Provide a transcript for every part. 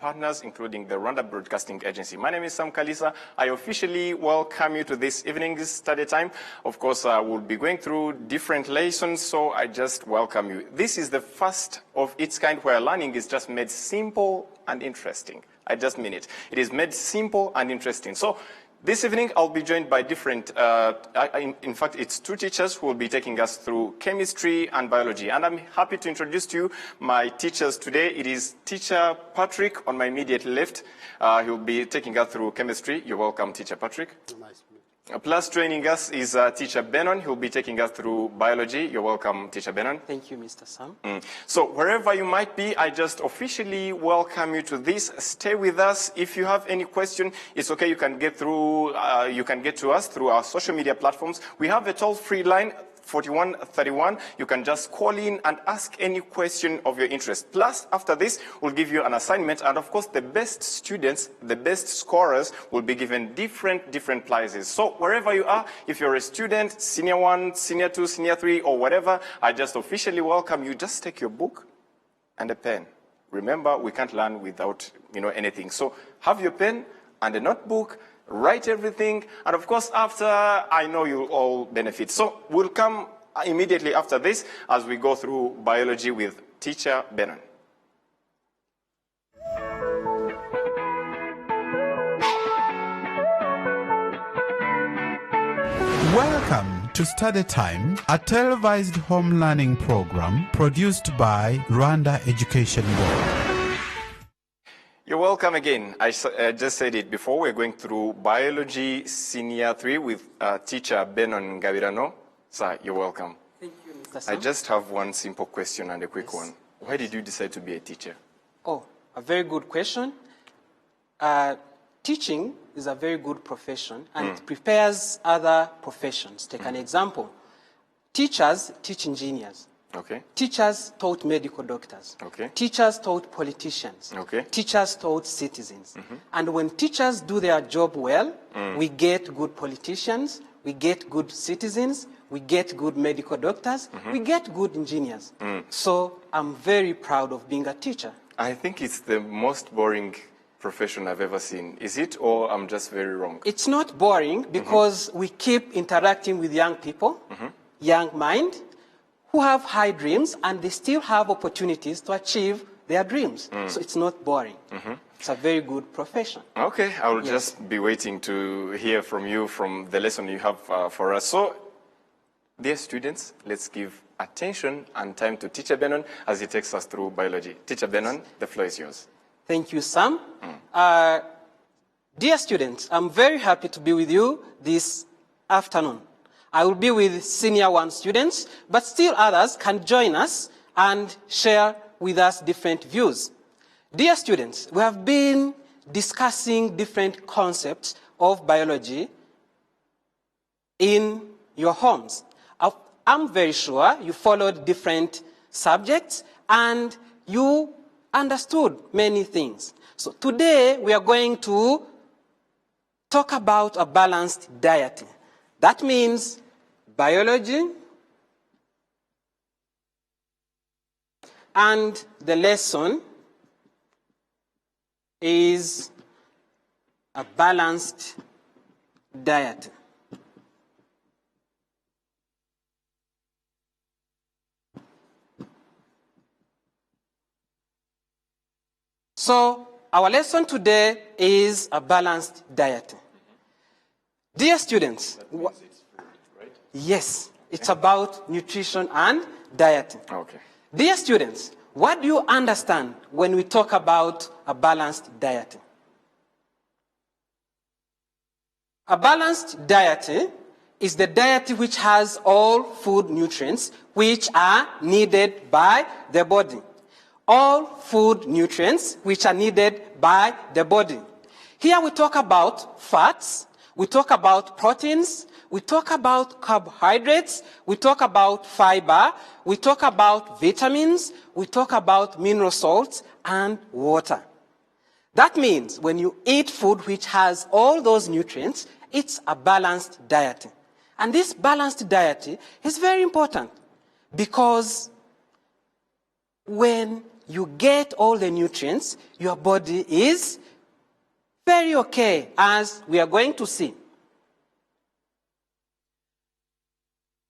partners, including the Rwanda Broadcasting Agency. My name is Sam Kalisa. I officially welcome you to this evening's study time. Of course, we'll be going through different lessons, so I just welcome you. This is the first of its kind where learning is just made simple and interesting. I just mean it. It is made simple and interesting. So this evening, I'll be joined by different, in fact, it's two teachers who will be taking us through chemistry and biology. And I'm happy to introduce to you my teachers today. It is teacher Patrick on my immediate left. He'll be taking us through chemistry. You're welcome, teacher Patrick. Nice. Plus joining us is teacher Benon. He'll be taking us through biology. You're welcome, teacher Benon. Thank you, Mr. Sam. So wherever you might be, I just officially welcome you to this. Stay with us. If you have any question, it's okay. You can get through. You can get to us through our social media platforms. We have a toll-free line, 4131. You can just call in and ask any question of your interest. Plus, after this, we'll give you an assignment. And of course, the best students, the best scorers will be given different prizes. So wherever you are, if you're a student, senior 1, senior 2, senior 3, or whatever, I just officially welcome you. Just take your book and a pen. Remember, we can't learn without, anything. So have your pen and a notebook. Write everything, and of course, after, I know you'll all benefit. So we'll come immediately after this as we go through biology with teacher Benon. Welcome to Study Time, a televised home learning program produced by Rwanda Education Board. You're welcome again. I just said it before. We're going through biology senior 3 with teacher Benon Gabirano. Sir, you're welcome. Thank you, Mr. Sam. I just have one simple question and a quick one. Why did you decide to be a teacher? Oh, a very good question. Teaching is a very good profession, and it prepares other professions. Take an example. Teachers teach engineers. Okay. Teachers taught medical doctors. Okay. Teachers taught politicians. Okay. Teachers taught citizens. And when teachers do their job well, we get good politicians, we get good citizens, we get good medical doctors, we get good engineers. So I'm very proud of being a teacher. I think it's the most boring profession I've ever seen. Is it, or I'm just very wrong? It's not boring because we keep interacting with young people, young mind, who have high dreams, and they still have opportunities to achieve their dreams. So it's not boring. It's a very good profession. Okay, I will just be waiting to hear from you from the lesson you have for us. So, dear students, let's give attention and time to teacher Benon as he takes us through biology. Teacher Benon, the floor is yours. Thank you, Sam. Dear students, I'm very happy to be with you this afternoon. I will be with senior 1 students, but still others can join us and share with us different views. Dear students, we have been discussing different concepts of biology in your homes. I'm very sure you followed different subjects and you understood many things. So today we are going to talk about a balanced diet. That means biology, and the lesson is a balanced diet. So our lesson today is a balanced diet. Dear students, yes, it's about nutrition and diet. Okay. Dear students, what do you understand when we talk about a balanced diet? A balanced diet is the diet which has all food nutrients which are needed by the body. All food nutrients which are needed by the body. Here we talk about fats, we talk about proteins, we talk about carbohydrates, we talk about fiber, we talk about vitamins, we talk about mineral salts and water. That means when you eat food which has all those nutrients, it's a balanced diet. And this balanced diet is very important because when you get all the nutrients, your body is very okay, as we are going to see.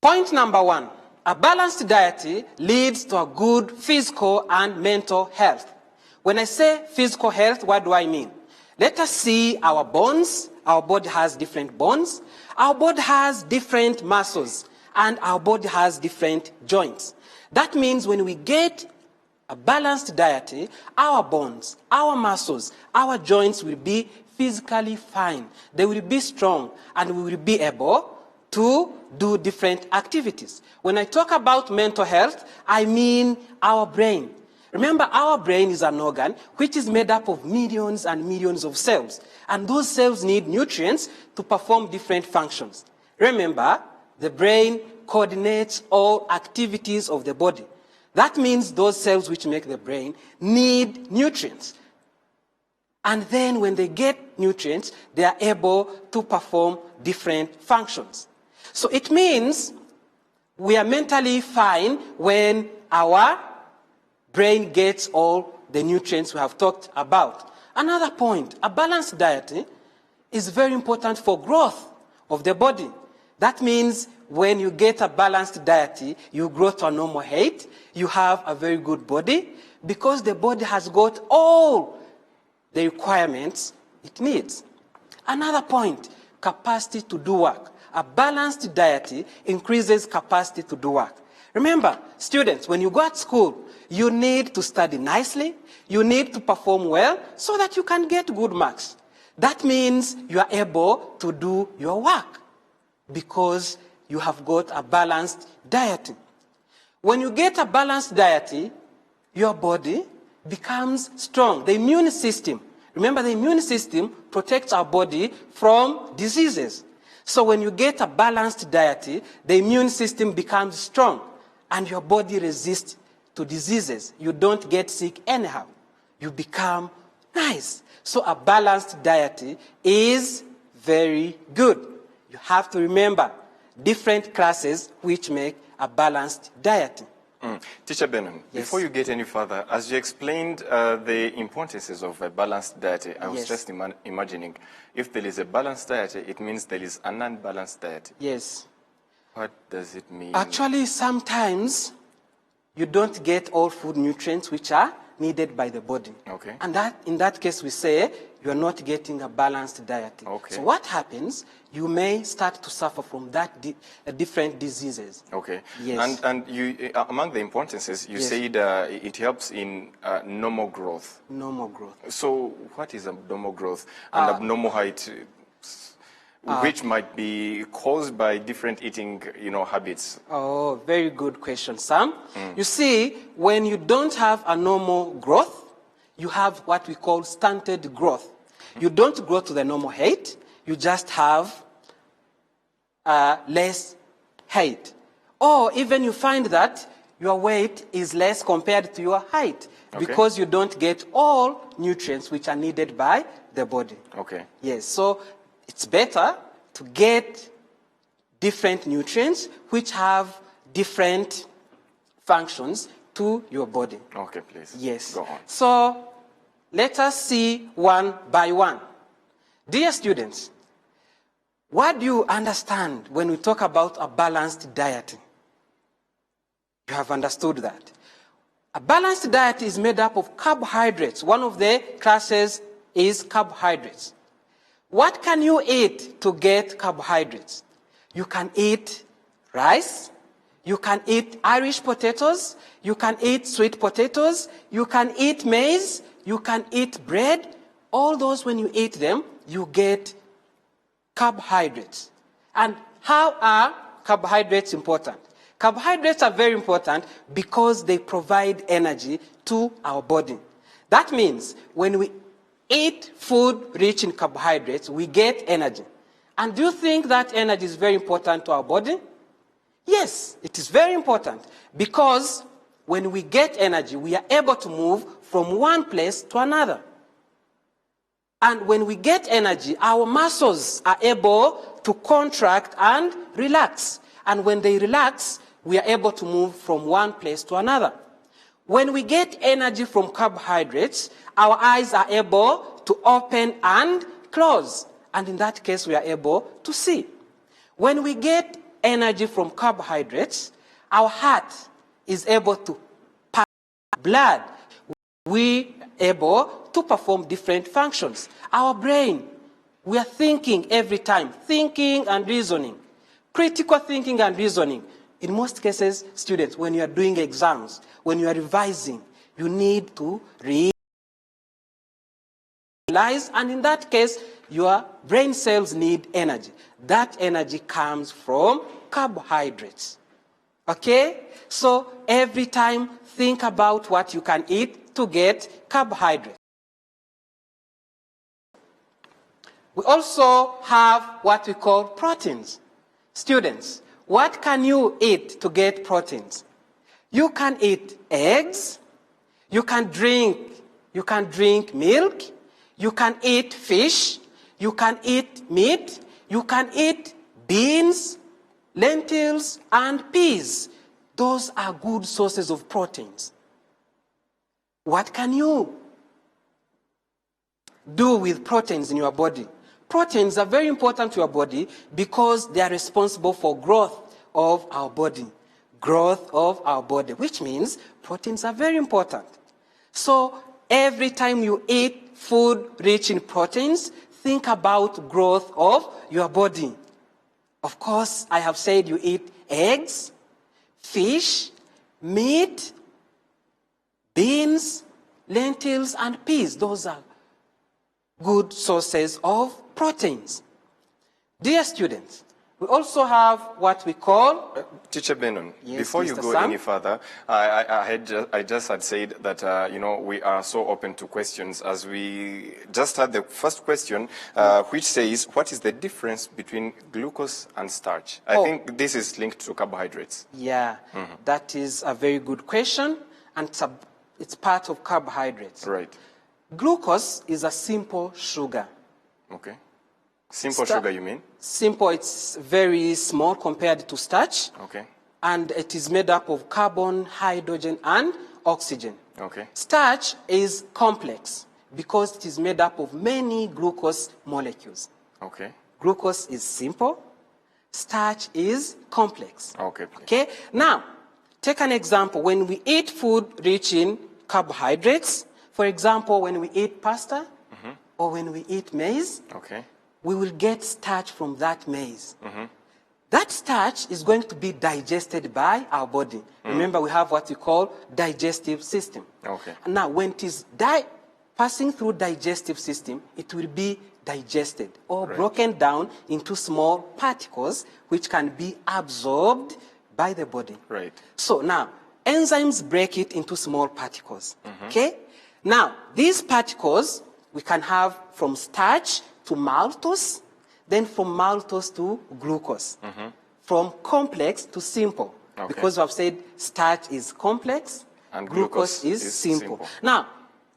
Point number 1, a balanced diet leads to a good physical and mental health. When I say physical health, what do I mean? Let us see our bones. Our body has different bones. Our body has different muscles. And our body has different joints. That means when we get a balanced diet, our bones, our muscles, our joints will be physically fine. They will be strong, and we will be able to do different activities. When I talk about mental health, I mean our brain. Remember, our brain is an organ which is made up of millions and millions of cells. And those cells need nutrients to perform different functions. Remember, the brain coordinates all activities of the body. That means those cells which make the brain need nutrients. And then when they get nutrients, they are able to perform different functions. So it means we are mentally fine when our brain gets all the nutrients we have talked about. Another point, a balanced diet is very important for growth of the body. That means when you get a balanced diet, you grow to a normal height, you have a very good body, because the body has got all the requirements it needs. Another point, capacity to do work. A balanced diet increases capacity to do work. Remember, students, when you go at school, you need to study nicely, you need to perform well so that you can get good marks. That means you are able to do your work because you have got a balanced diet. When you get a balanced diet, your body becomes strong. The immune system, remember, the immune system protects our body from diseases. So when you get a balanced diet, the immune system becomes strong and your body resists to diseases. You don't get sick anyhow. You become nice. So a balanced diet is very good. You have to remember different classes which make a balanced diet. Teacher Benon, Yes. Before you get any further, as you explained the importances of a balanced diet, I was Yes. just imagining, if there is a balanced diet, it means there is an unbalanced diet. Yes. What does it mean? Actually, sometimes you don't get all food nutrients which are needed by the body. Okay. And in that case, we say you are not getting a balanced diet. Okay. So what happens, you may start to suffer from that different diseases. Okay. Yes. And you, among the importances, you Yes. said it helps in normal growth. Normal growth. So what is abnormal growth and abnormal height, which might be caused by different eating, habits? Oh, very good question, Sam. You see, when you don't have a normal growth, you have what we call stunted growth. You don't grow to the normal height, you just have less height. Or even you find that your weight is less compared to your height because you don't get all nutrients which are needed by the body. Okay. Yes, so it's better to get different nutrients which have different functions to your body. Okay, please. Yes. Go on. So let us see one by one. Dear students, what do you understand when we talk about a balanced diet? You have understood that. A balanced diet is made up of carbohydrates. One of the classes is carbohydrates. What can you eat to get carbohydrates? You can eat rice, you can eat Irish potatoes, you can eat sweet potatoes, you can eat maize, you can eat bread. All those, when you eat them, you get carbohydrates. And how are carbohydrates important? Carbohydrates are very important because they provide energy to our body. That means when we eat food rich in carbohydrates, we get energy. And do you think that energy is very important to our body? Yes, it is very important because when we get energy, we are able to move from one place to another. And when we get energy, our muscles are able to contract and relax. And when they relax, we are able to move from one place to another. When we get energy from carbohydrates, our eyes are able to open and close. And in that case, we are able to see. When we get energy from carbohydrates, our heart is able to pump blood. We are able to perform different functions. Our brain, we are thinking every time, thinking and reasoning. Critical thinking and reasoning. In most cases, students, when you are doing exams, when you are revising, you need to realize, and in that case, your brain cells need energy. That energy comes from carbohydrates. Okay? So every time, think about what you can eat to get carbohydrates. We also have what we call proteins. Students, what can you eat to get proteins? You can eat eggs, you can drink milk, you can eat fish, you can eat meat, you can eat beans, lentils, and peas. Those are good sources of proteins. What can you do with proteins in your body? Proteins are very important to your body because they are responsible for growth of our body. Growth of our body, which means proteins are very important. So every time you eat food rich in proteins, think about growth of your body. Of course, I have said you eat eggs, fish, meat, beans, lentils, and peas. Those are good sources of proteins. Dear students, we also have what we call... Teacher Benon, Yes, before you Mr. go Sam? any further, I just had said that, we are so open to questions as we just had the first question, which says, what is the difference between glucose and starch? I think this is linked to carbohydrates. Yeah, that is a very good question, and it's part of carbohydrates. Right. Glucose is a simple sugar. Okay. Simple sugar, you mean? Simple, it's very small compared to starch. Okay. And it is made up of carbon, hydrogen, and oxygen. Okay. Starch is complex because it is made up of many glucose molecules. Okay. Glucose is simple. Starch is complex. Okay. Okay? Now, take an example. When we eat food rich in carbohydrates, for example, when we eat pasta or when we eat maize, Okay. we will get starch from that maize. That starch is going to be digested by our body. Remember, we have what we call digestive system. Okay. Now, when it is passing through digestive system, it will be digested or broken down into small particles which can be absorbed by the body. Right. So now, enzymes break it into small particles. Okay? Now, these particles we can have from starch to maltose, then from maltose to glucose. From complex to simple. Okay. Because we have said starch is complex And glucose is simple. Now,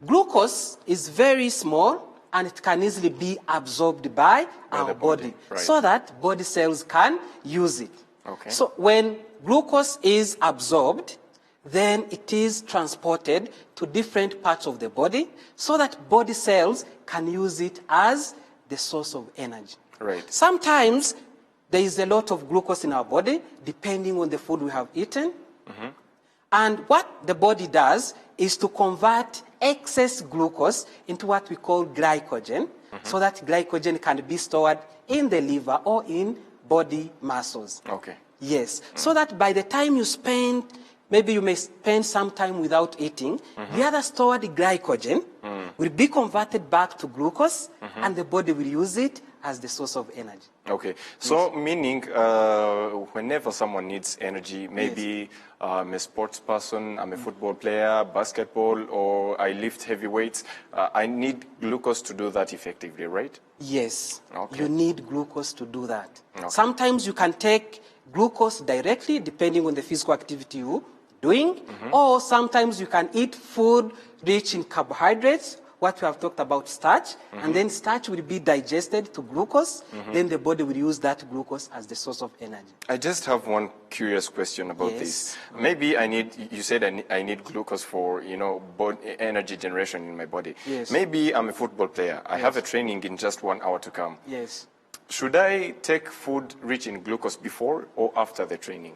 glucose is very small and it can easily be absorbed by our body. Right. So that body cells can use it. Okay. So when glucose is absorbed, then it is transported to different parts of the body so that body cells can use it as the source of energy. Right. Sometimes there is a lot of glucose in our body, depending on the food we have eaten. And what the body does is to convert excess glucose into what we call glycogen, so that glycogen can be stored in the liver or in body muscles. Okay. Yes, so that by the time you spend, maybe you may spend some time without eating, the other stored glycogen will be converted back to glucose, and the body will use it as the source of energy. Okay, so meaning whenever someone needs energy, maybe I'm a sports person, I'm a football player, basketball, or I lift heavy weights, I need glucose to do that effectively, right? Yes, Okay. you need glucose to do that. Okay. Sometimes you can take glucose directly, depending on the physical activity you're doing, or sometimes you can eat food rich in carbohydrates what we have talked about, starch, and then starch will be digested to glucose, then the body will use that glucose as the source of energy. I just have one curious question about this. Maybe you said I need glucose for, energy generation in my body. Yes. Maybe I'm a football player. I have a training in just 1 hour to come. Yes. Should I take food rich in glucose before or after the training?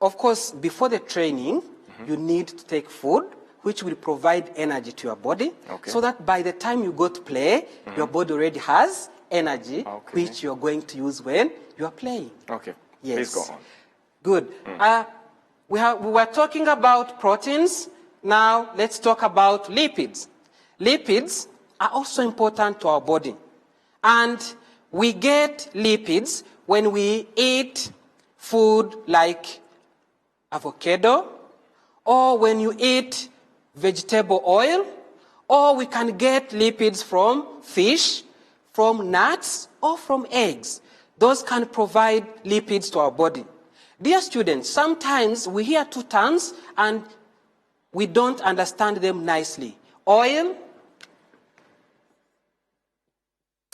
Of course, before the training, you need to take food which will provide energy to your body, so that by the time you go to play, your body already has energy, which you're going to use when you are playing. Okay, yes. Please go on. Good. We were talking about proteins. Now let's talk about lipids. Lipids are also important to our body. And we get lipids when we eat food like avocado, or when you eat vegetable oil, or we can get lipids from fish, from nuts, or from eggs. Those can provide lipids to our body. Dear students, sometimes we hear two terms and we don't understand them nicely. Oil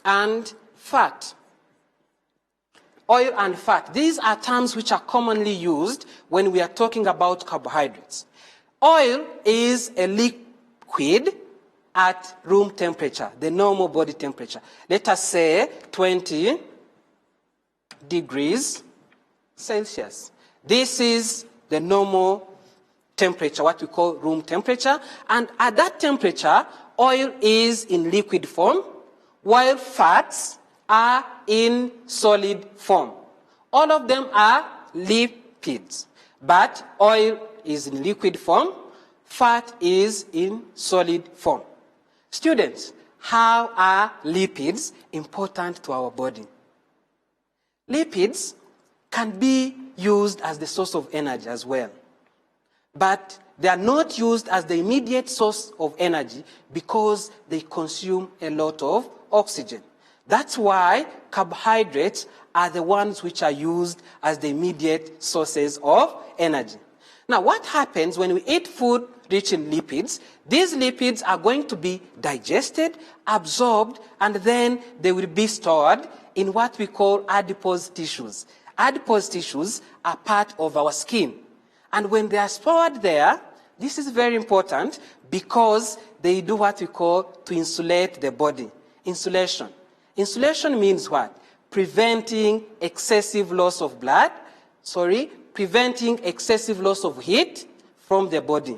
and fat. Oil and fat. These are terms which are commonly used when we are talking about carbohydrates. Oil is a liquid at room temperature, the normal body temperature. Let us say 20 degrees Celsius. This is the normal temperature, what we call room temperature. And at that temperature, oil is in liquid form, while fats are in solid form. All of them are lipids, but oil is in liquid form, fat is in solid form. Students, how are lipids important to our body? Lipids can be used as the source of energy as well, but they are not used as the immediate source of energy because they consume a lot of oxygen. That's why carbohydrates are the ones which are used as the immediate sources of energy. Now, what happens when we eat food rich in lipids? These lipids are going to be digested, absorbed, and then they will be stored in what we call adipose tissues. Adipose tissues are part of our skin. And when they are stored there, this is very important because they do what we call to insulate the body. Insulation. Insulation means what? Preventing excessive loss of preventing excessive loss of heat from the body,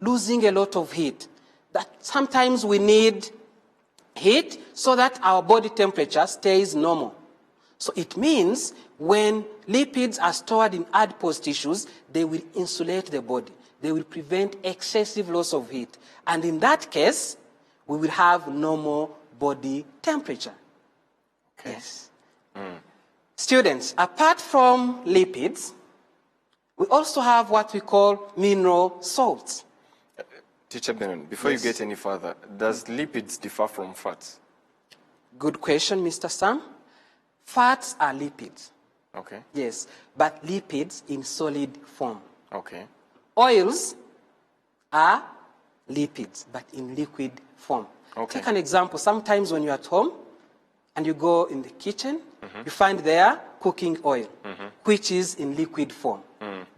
losing a lot of heat. That sometimes we need heat so that our body temperature stays normal. So it means when lipids are stored in adipose tissues, they will insulate the body. They will prevent excessive loss of heat. And in that case, we will have normal body temperature. Okay. Yes. Students, apart from lipids, we also have what we call mineral salts. Teacher Benon, before you get any further, does lipids differ from fats? Good question, Mr. Sam. Fats are lipids. Okay. Yes, but lipids in solid form. Okay. Oils are lipids, but in liquid form. Okay. Take an example. Sometimes when you're at home and you go in the kitchen, you find there cooking oil, which is in liquid form.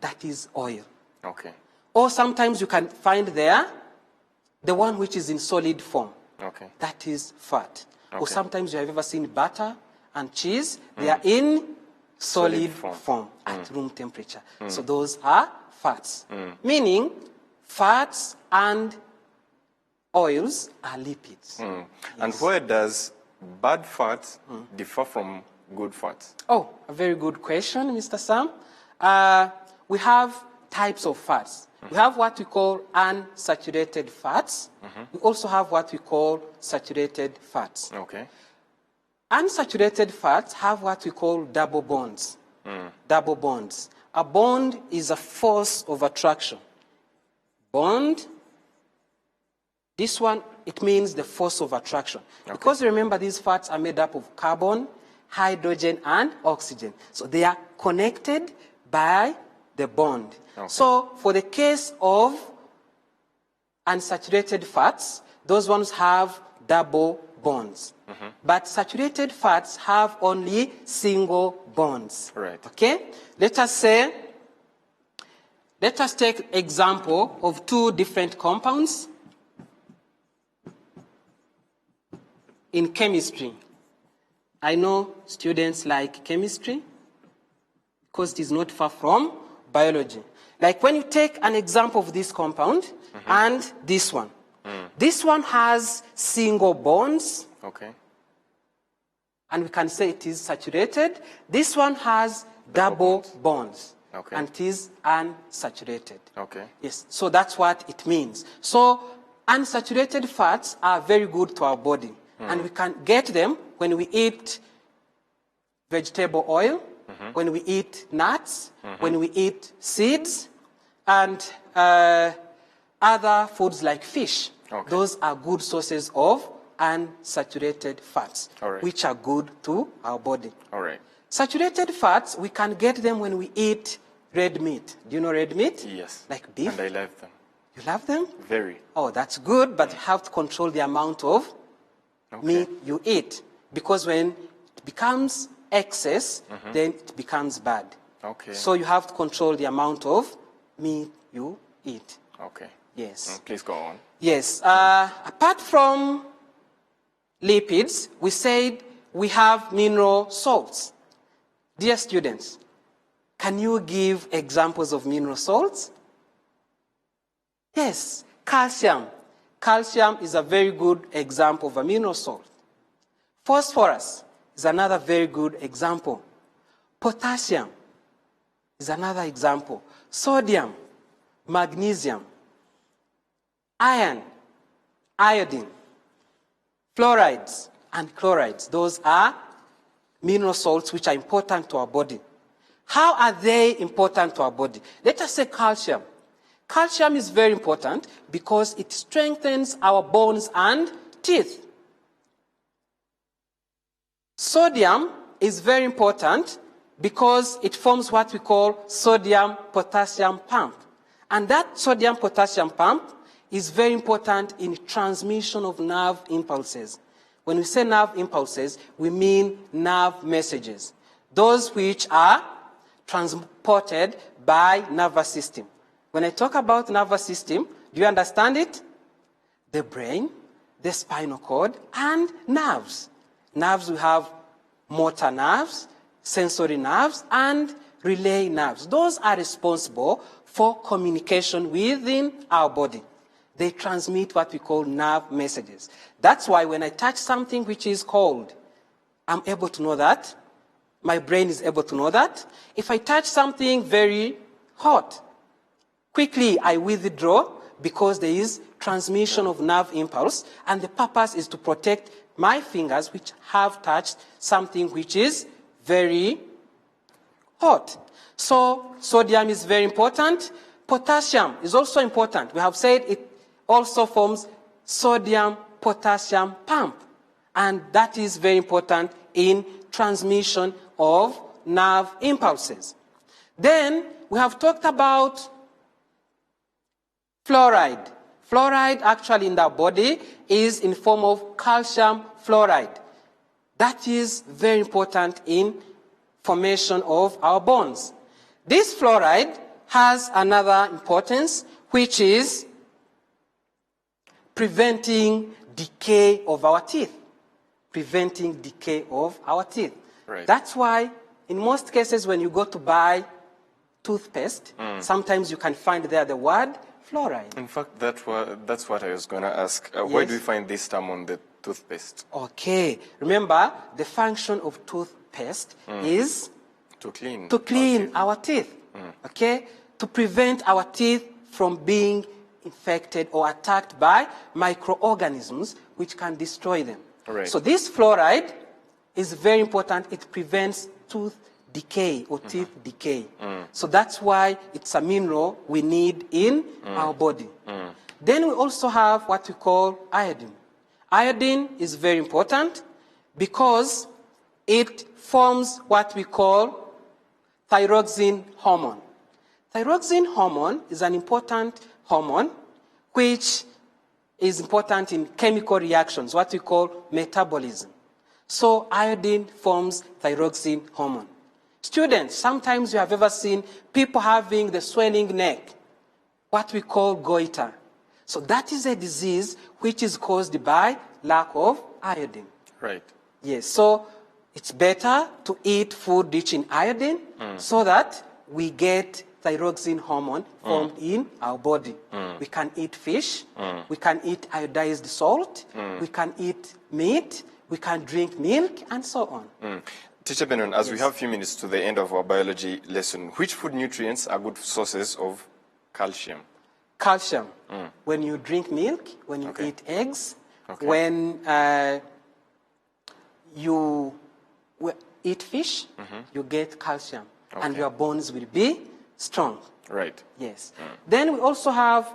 That is oil. Okay. Or sometimes you can find there the one which is in solid form. Okay. That is fat. Okay. Or sometimes you have ever seen butter and cheese. They are in solid form at room temperature. So those are fats. Meaning fats and oils are lipids. Yes. And where does bad fats differ from good fats? Oh, a very good question, Mr. Sam. We have types of fats. We have what we call unsaturated fats. We also have what we call saturated fats. Okay. Unsaturated fats have what we call double bonds. Double bonds. A bond is a force of attraction. Bond, this one, it means the force of attraction. Okay. Because remember, these fats are made up of carbon, hydrogen, and oxygen. So they are connected by the bond. Okay. So for the case of unsaturated fats, those ones have double bonds. But saturated fats have only single bonds. Right. Okay? Let us take example of two different compounds in chemistry. I know students like chemistry because it is not far from biology. Like when you take an example of this compound and this one. This one has single bonds. Okay. And we can say it is saturated. This one has double bonds. Okay. And it is unsaturated. Okay. Yes, so that's what it means. So unsaturated fats are very good to our body. And we can get them when we eat vegetable oil, when we eat nuts, when we eat seeds, and other foods like fish. Okay. Those are good sources of unsaturated fats, All right. which are good to our body. All right. Saturated fats, we can get them when we eat red meat. Do you know red meat? Yes. Like beef? And I love them. You love them? Very. Oh, that's good, but you have to control the amount of meat you eat. Because when it becomes excess, then it becomes bad. Okay. So you have to control the amount of meat you eat. Okay. Yes. Please go on. Yes. Apart from lipids, we said we have mineral salts. Dear students, can you give examples of mineral salts? Yes. Calcium. Calcium is a very good example of a mineral salt. Phosphorus is another very good example. Potassium is another example. Sodium, magnesium, iron, iodine, fluorides, and chlorides. Those are mineral salts which are important to our body. How are they important to our body? Let us say calcium. Calcium is very important because it strengthens our bones and teeth. Sodium is very important because it forms what we call sodium-potassium pump. And that sodium-potassium pump is very important in transmission of nerve impulses. When we say nerve impulses, we mean nerve messages. Those which are transported by nervous system. When I talk about nervous system, do you understand it? The brain, the spinal cord, and nerves. Nerves, we have motor nerves, sensory nerves, and relay nerves. Those are responsible for communication within our body. They transmit what we call nerve messages. That's why when I touch something which is cold, I'm able to know that. My brain is able to know that. If I touch something very hot, quickly I withdraw because there is transmission of nerve impulse, and the purpose is to protect my fingers which have touched something which is very hot. So sodium is very important. Potassium is also important. We have said it also forms sodium-potassium pump, and that is very important in transmission of nerve impulses. Then we have talked about fluoride. Fluoride actually in the body is in form of calcium fluoride. That is very important in formation of our bones. This fluoride has another importance, which is preventing decay of our teeth. Preventing decay of our teeth. Right. That's why in most cases when you go to buy toothpaste, sometimes you can find there the word fluoride. In fact, that's what I was going to ask. Where Yes. do we find this term on the toothpaste? Okay. Remember, the function of toothpaste is To clean. to clean our teeth. Okay? To prevent our teeth from being infected or attacked by microorganisms which can destroy them. Right. So this fluoride is very important. It prevents tooth decay or teeth decay. So that's why it's a mineral we need in our body. Then we also have what we call iodine. Iodine is very important because it forms what we call thyroxine hormone. Thyroxine hormone is an important hormone which is important in chemical reactions, what we call metabolism. So iodine forms thyroxine hormone. Students, sometimes you have ever seen people having the swelling neck, what we call goiter. So that is a disease which is caused by lack of iodine. Right. Yes, so it's better to eat food rich in iodine so that we get thyroxine hormone formed in our body. We can eat fish, we can eat iodized salt, we can eat meat, we can drink milk, and so on. Teacher Benon, as we have a few minutes to the end of our biology lesson, which food nutrients are good sources of calcium? Calcium, when you drink milk, when you eat eggs, when you eat fish, you get calcium, and your bones will be strong. Right. Yes. Then we also have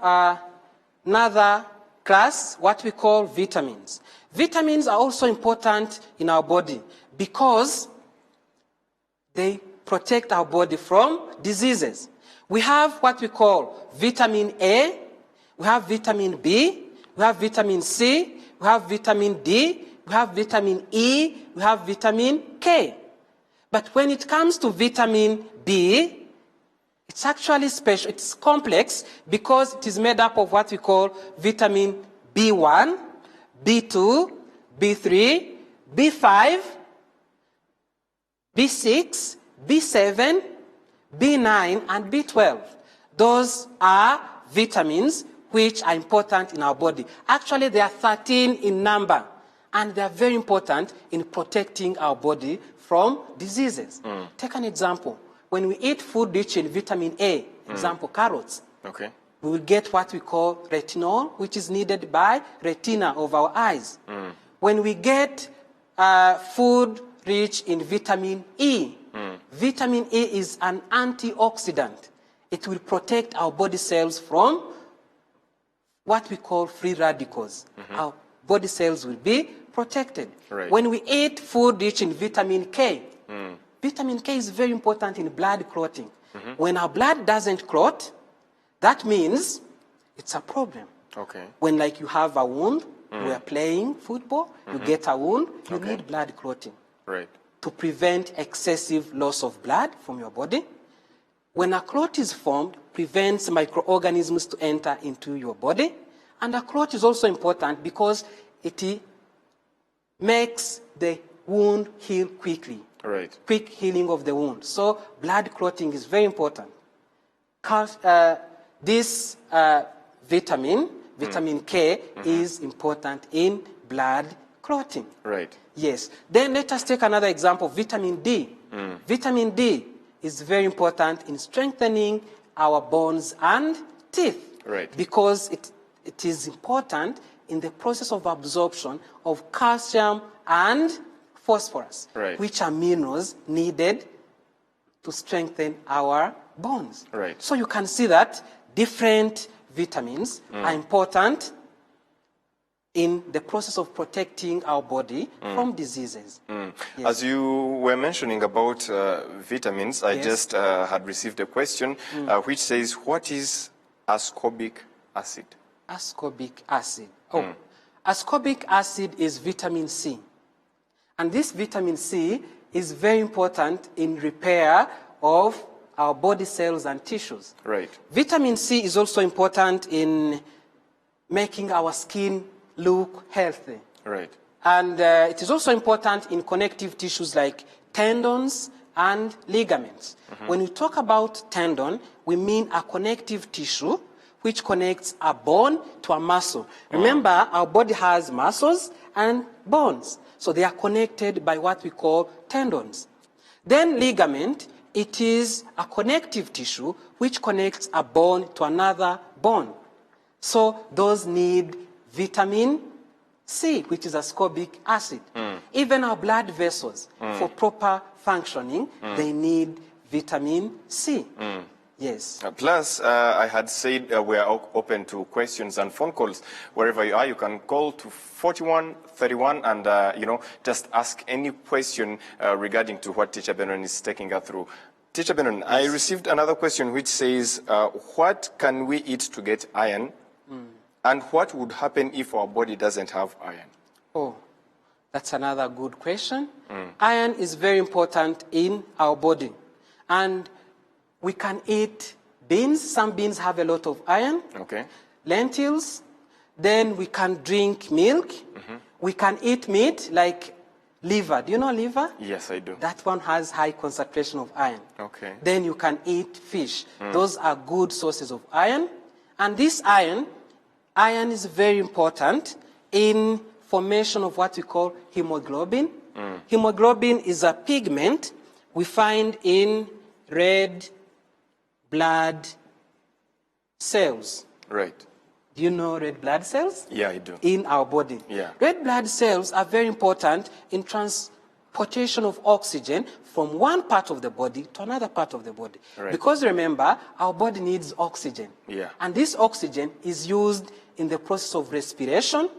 another class, what we call vitamins. Vitamins are also important in our body because they protect our body from diseases. We have what we call vitamin A, we have vitamin B, we have vitamin C, we have vitamin D, we have vitamin E, we have vitamin K. But when it comes to vitamin B, it's actually special, it's complex because it is made up of what we call vitamin B1, B2, B3, B5, B6, B7, B9, and B12. Those are vitamins which are important in our body. Actually, there are 13 in number, and they are very important in protecting our body from diseases. Take an example. When we eat food rich in vitamin A, example, carrots, we will get what we call retinol, which is needed by retina of our eyes. When we get food rich in vitamin E, vitamin E is an antioxidant. It will protect our body cells from what we call free radicals. Our body cells will be protected. Right. When we eat food rich in vitamin K, vitamin K is very important in blood clotting. When our blood doesn't clot, that means it's a problem. When like you have a wound, you are playing football, you get a wound, you need blood clotting. Right. To prevent excessive loss of blood from your body. When a clot is formed, prevents microorganisms to enter into your body. And a clot is also important because it makes the wound heal quickly. Right. Quick healing of the wound. So blood clotting is very important. This vitamin K, is important in blood clotting. Right. Yes. Then let us take another example, vitamin D. Vitamin D is very important in strengthening our bones and teeth. Right. Because it is important in the process of absorption of calcium and phosphorus, which are minerals needed to strengthen our bones. Right. So you can see that different vitamins are important in the process of protecting our body from diseases. Yes. As you were mentioning about vitamins, I just had received a question which says, what is ascorbic acid? Ascorbic acid. Ascorbic acid is vitamin C. And this vitamin C is very important in repair of our body cells and tissues. Right. Vitamin C is also important in making our skin look healthy. Right. And it is also important in connective tissues like tendons and ligaments. When we talk about tendon, we mean a connective tissue which connects a bone to a muscle. Remember, our body has muscles and bones. So they are connected by what we call tendons. Then ligament, it is a connective tissue which connects a bone to another bone. So those need vitamin C, which is ascorbic acid. Even our blood vessels, for proper functioning, they need vitamin C. Yes. Plus, I had said we are open to questions and phone calls. Wherever you are, you can call to 4131 and, just ask any question regarding to what Teacher Benon is taking us through. Teacher Benon, I received another question which says, what can we eat to get iron And what would happen if our body doesn't have iron? Oh, that's another good question. Iron is very important in our body. And we can eat beans. Some beans have a lot of iron. Okay. Lentils. Then we can drink milk. We can eat meat like liver. Do you know liver? Yes, I do. That one has high concentration of iron. Okay. Then you can eat fish. Those are good sources of iron. And this iron is very important in formation of what we call hemoglobin. Hemoglobin is a pigment we find in red blood cells. Right. Do you know red blood cells? Yeah, I do. In our body. Yeah. Red blood cells are very important in transportation of oxygen from one part of the body to another part of the body. Right. Because remember, our body needs oxygen. Yeah. And this oxygen is used in the process of respiration.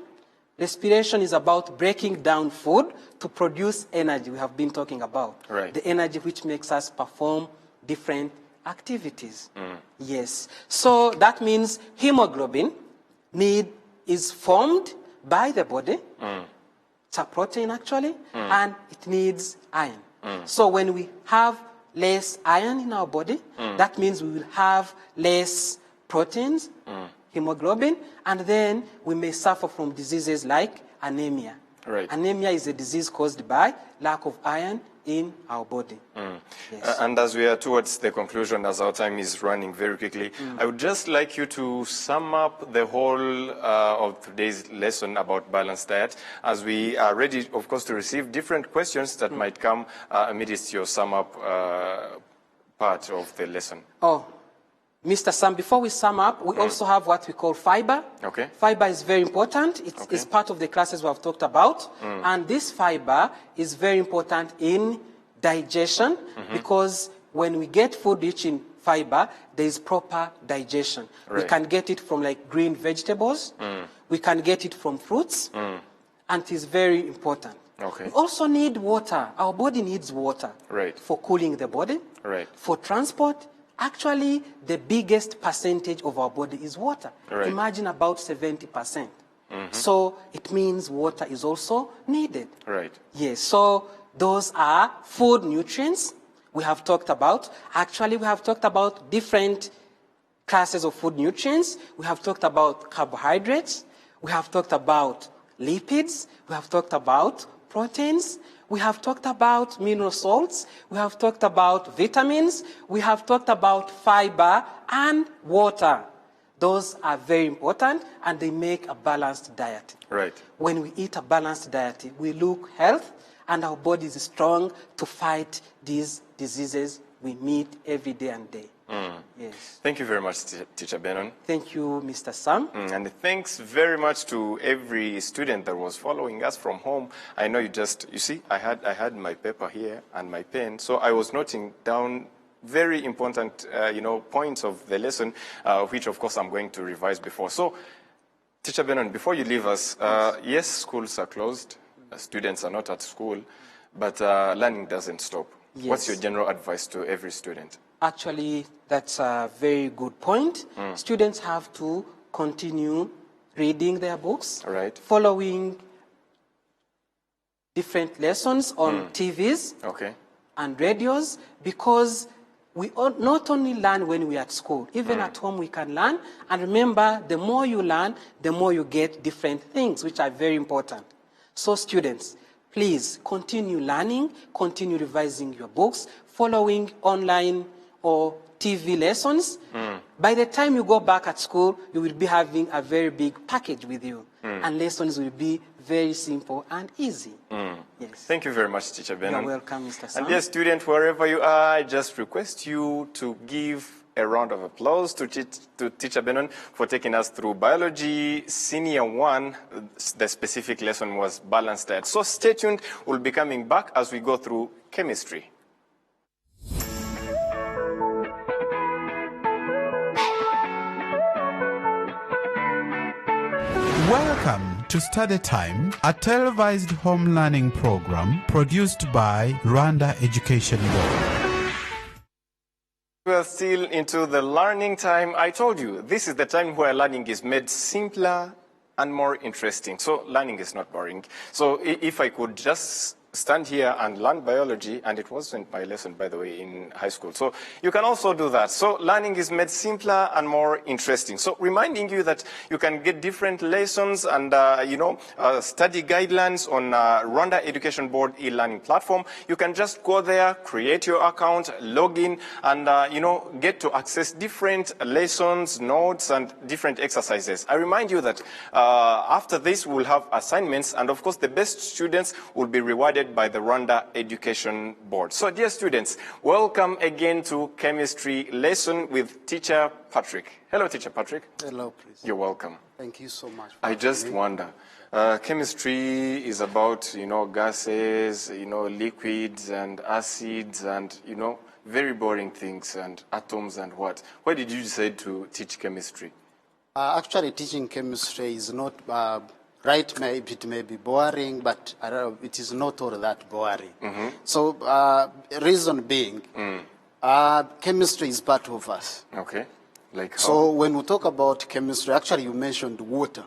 Respiration is about breaking down food to produce energy we have been talking about. Right. The energy which makes us perform different activities. Yes. So that means hemoglobin is formed by the body. It's a protein actually, and it needs iron. So when we have less iron in our body, that means we will have less proteins, hemoglobin, and then we may suffer from diseases like anemia. Right. Anemia is a disease caused by lack of iron in our body. Yes. And as we are towards the conclusion, as our time is running very quickly, I would just like you to sum up the whole of today's lesson about balanced diet, as we are ready, of course, to receive different questions that might come amidst your sum up part of the lesson. Oh, Mr. Sam, before we sum up, we also have what we call fiber. Okay. Fiber is very important. It's part of the classes we have talked about. And this fiber is very important in digestion because when we get food rich in fiber, there is proper digestion. Right. We can get it from like green vegetables. We can get it from fruits. And it is very important. Okay. We also need water. Our body needs water. Right. For cooling the body. Right. For transport. Actually, the biggest percentage of our body is water. Right. Imagine about 70%. So it means water is also needed. Right. Yes, so those are food nutrients we have talked about. Actually, we have talked about different classes of food nutrients. We have talked about carbohydrates. We have talked about lipids. We have talked about proteins. We have talked about mineral salts. We have talked about vitamins. We have talked about fiber and water. Those are very important, and they make a balanced diet. Right. When we eat a balanced diet, we look healthy, and our body is strong to fight these diseases we meet every day and day. Yes. Thank you very much, Teacher Benon. Thank you, Mr. Sam. And thanks very much to every student that was following us from home. I know you see, I had my paper here and my pen, so I was noting down very important, points of the lesson, which of course I'm going to revise before. So, Teacher Benon, before you leave us, yes, schools are closed, students are not at school, but learning doesn't stop. Yes. What's your general advice to every student? Actually, that's a very good point. Students have to continue reading their books, Right. following different lessons on TVs Okay. and radios, because we not only learn when we're at school, even at home we can learn. And remember, the more you learn, the more you get different things, which are very important. So students, please continue learning, continue revising your books, following online or TV lessons. By the time you go back at school, you will be having a very big package with you. And lessons will be very simple and easy. Yes. Thank you very much, Teacher Benon. You're welcome, Mr. Sam. And dear student, wherever you are, I just request you to give a round of applause to Teacher Benon for taking us through Biology Senior 1. The specific lesson was balanced diet. So stay tuned. We'll be coming back as we go through chemistry. Welcome to Study Time, a televised home learning program produced by Rwanda Education Board. We are still into the learning time. I told you, this is the time where learning is made simpler and more interesting. So learning is not boring. So if I could just stand here and learn biology, and it wasn't my lesson, by the way, in high school. So you can also do that. So learning is made simpler and more interesting. So reminding you that you can get different lessons and, study guidelines on Rwanda Education Board e-learning platform. You can just go there, create your account, log in, and, get to access different lessons, notes, and different exercises. I remind you that after this, we'll have assignments, and of course, the best students will be rewarded by the Rwanda Education Board. So, dear students, welcome again to chemistry lesson with teacher Patrick. Hello, teacher Patrick. Hello, please. You're welcome. Thank you so much. I just wonder, chemistry is about, gases, liquids and acids and, very boring things and atoms and what. Why did you decide to teach chemistry? Actually, teaching chemistry is not right. Maybe it may be boring, but it is not all that boring. Mm-hmm. So, reason being, chemistry is part of us. Okay. Like how? So, when we talk about chemistry, actually, you mentioned water.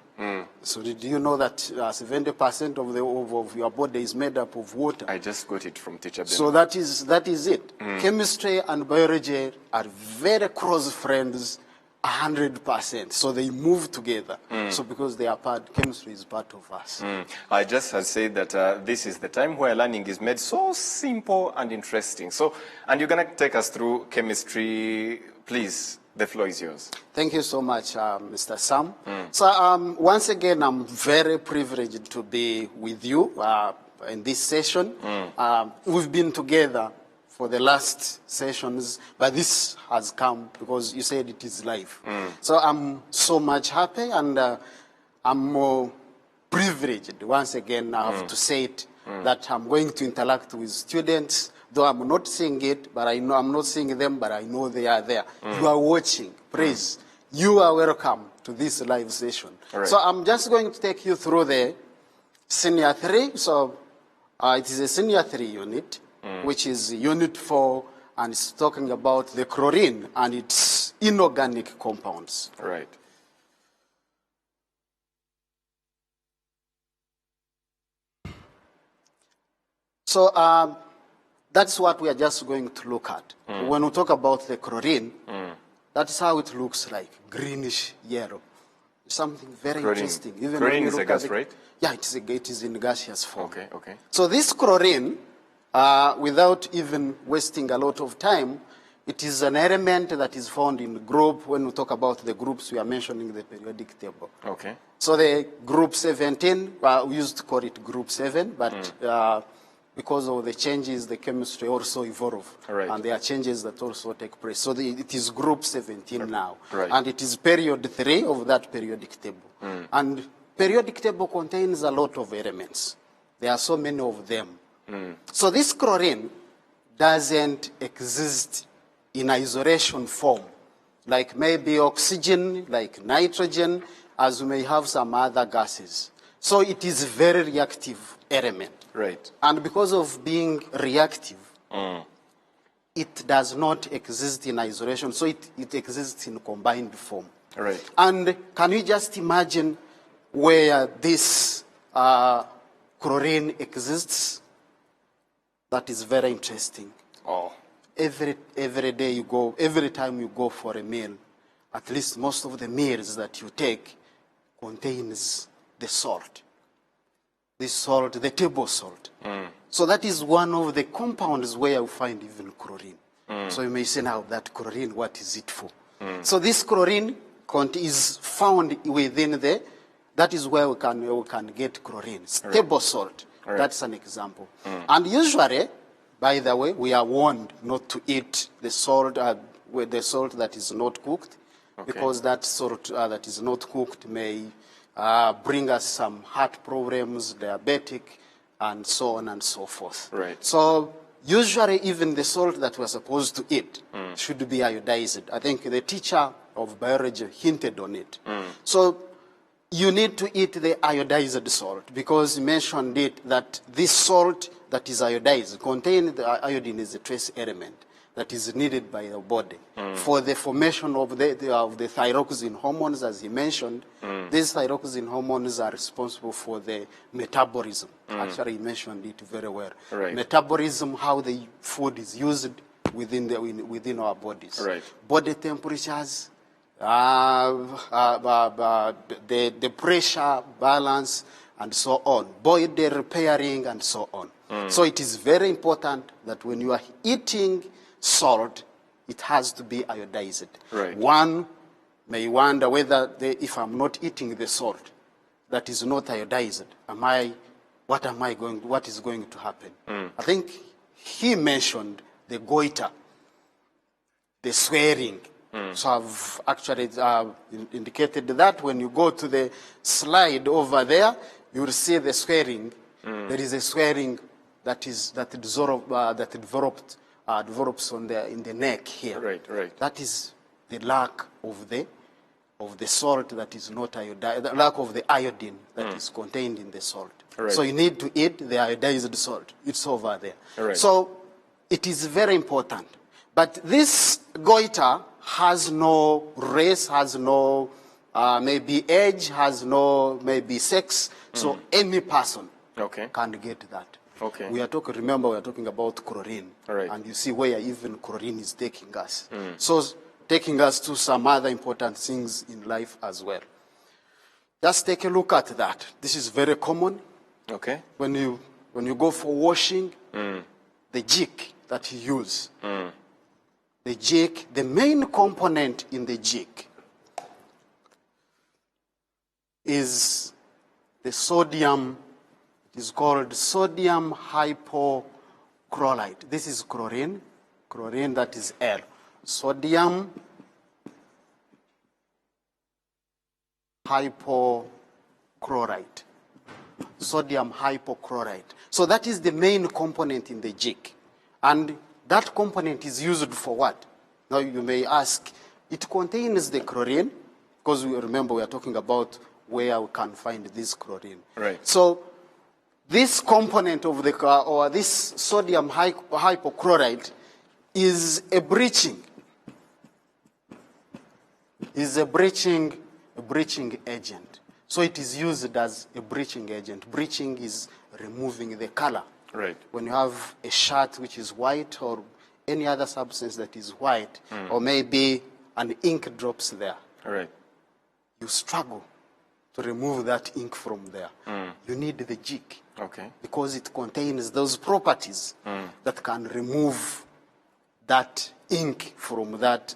So, did you know that 70% of your body is made up of water? I just got it from teacher Ben. So that is it. Chemistry and biology are very close friends. 100%. So they move together. So because they are chemistry is part of us. I just had said that this is the time where learning is made so simple and interesting. So, and you're going to take us through chemistry. Please, the floor is yours. Thank you so much, Mr. Sam. So once again, I'm very privileged to be with you in this session. We've been together for the last sessions, but this has come because you said it is live. So I'm so much happy and I'm more privileged, once again, I have to say it, that I'm going to interact with students, though I'm not seeing it, but I know I'm not seeing them, but I know they are there. You are watching, please. You are welcome to this live session. Right. So I'm just going to take you through the senior 3. So it is a senior 3 unit. Which is unit 4, and it's talking about the chlorine and its inorganic compounds. Right. So that's what we are just going to look at. When we talk about the chlorine, that's how it looks like, greenish yellow. Something very interesting. Even chlorine is a gas, right? Yeah, it is in gaseous form. Okay, okay. So this chlorine, without even wasting a lot of time, it is an element that is found in group. When we talk about the groups, we are mentioning the periodic table. Okay. So the group 17, we used to call it group 7, but because of the changes, the chemistry also evolve. Right. And there are changes that also take place. So it is group 17 now. Right. And it is period 3 of that periodic table. And periodic table contains a lot of elements. There are so many of them. So this chlorine doesn't exist in isolation form, like maybe oxygen, like nitrogen, as we may have some other gases. So it is a very reactive element. Right. And because of being reactive, it does not exist in isolation, so it exists in combined form. Right. And can you just imagine where this chlorine exists? That is very interesting. Oh. Every day you go, every time you go for a meal, at least most of the meals that you take contains the salt. The salt, the table salt. So that is one of the compounds where you find even chlorine. So you may say now, that chlorine, what is it for? So this chlorine is found within that is where we can get chlorine. Table salt. Right. That's an example. And usually, by the way, we are warned not to eat the salt with the salt that is not cooked, because that salt that is not cooked may bring us some heart problems, diabetic, and so on and so forth. Right. So usually, even the salt that we're supposed to eat should be iodized. I think the teacher of biology hinted on it. So you need to eat the iodized salt, because he mentioned it that this salt that is iodized contains the iodine is a trace element. that is needed by the body for the formation of the thyroxine hormones, as he mentioned. These thyroxine hormones are responsible for the metabolism. Actually, he mentioned it very well. Right. Metabolism, how the food is used within our bodies. Right. Body temperatures, the pressure balance, and so on. Body repairing, and so on. So it is very important that when you are eating salt, it has to be iodized. Right. One may wonder whether if I'm not eating the salt that is not iodized, what is going to happen? I think he mentioned the goiter, the swearing. So I've actually indicated that when you go to the slide over there, you'll see the swearing. There is a swearing that develops in the neck here. Right. That is the lack of the salt that is not iodized, the lack of the iodine that is contained in the salt. Right. So you need to eat the iodized salt. It's over there. Right. So it is very important. But this goiter has no race, has no maybe age, has no maybe sex. So any person can get that. Okay. Remember, we are talking about chlorine. Right. And you see where even chlorine is taking us. So taking us to some other important things in life as well. Just take a look at that. This is very common. Okay. When you go for washing, the jig that you use, the jig, the main component in the jig is the sodium. It is called sodium hypochlorite. This is chlorine. Chlorine, that is L. Sodium hypochlorite. Sodium hypochlorite. So that is the main component in the jig. And that component is used for what? Now you may ask, it contains the chlorine, because we remember we are talking about where we can find this chlorine. Right. So this component of this sodium hypochlorite is a breaching agent. So it is used as a breaching agent. Breaching is removing the color. Right. When you have a shirt which is white or any other substance that is white, or maybe an ink drops there, Right. you struggle to remove that ink from there. You need the jig. Okay. Because it contains those properties that can remove that ink from that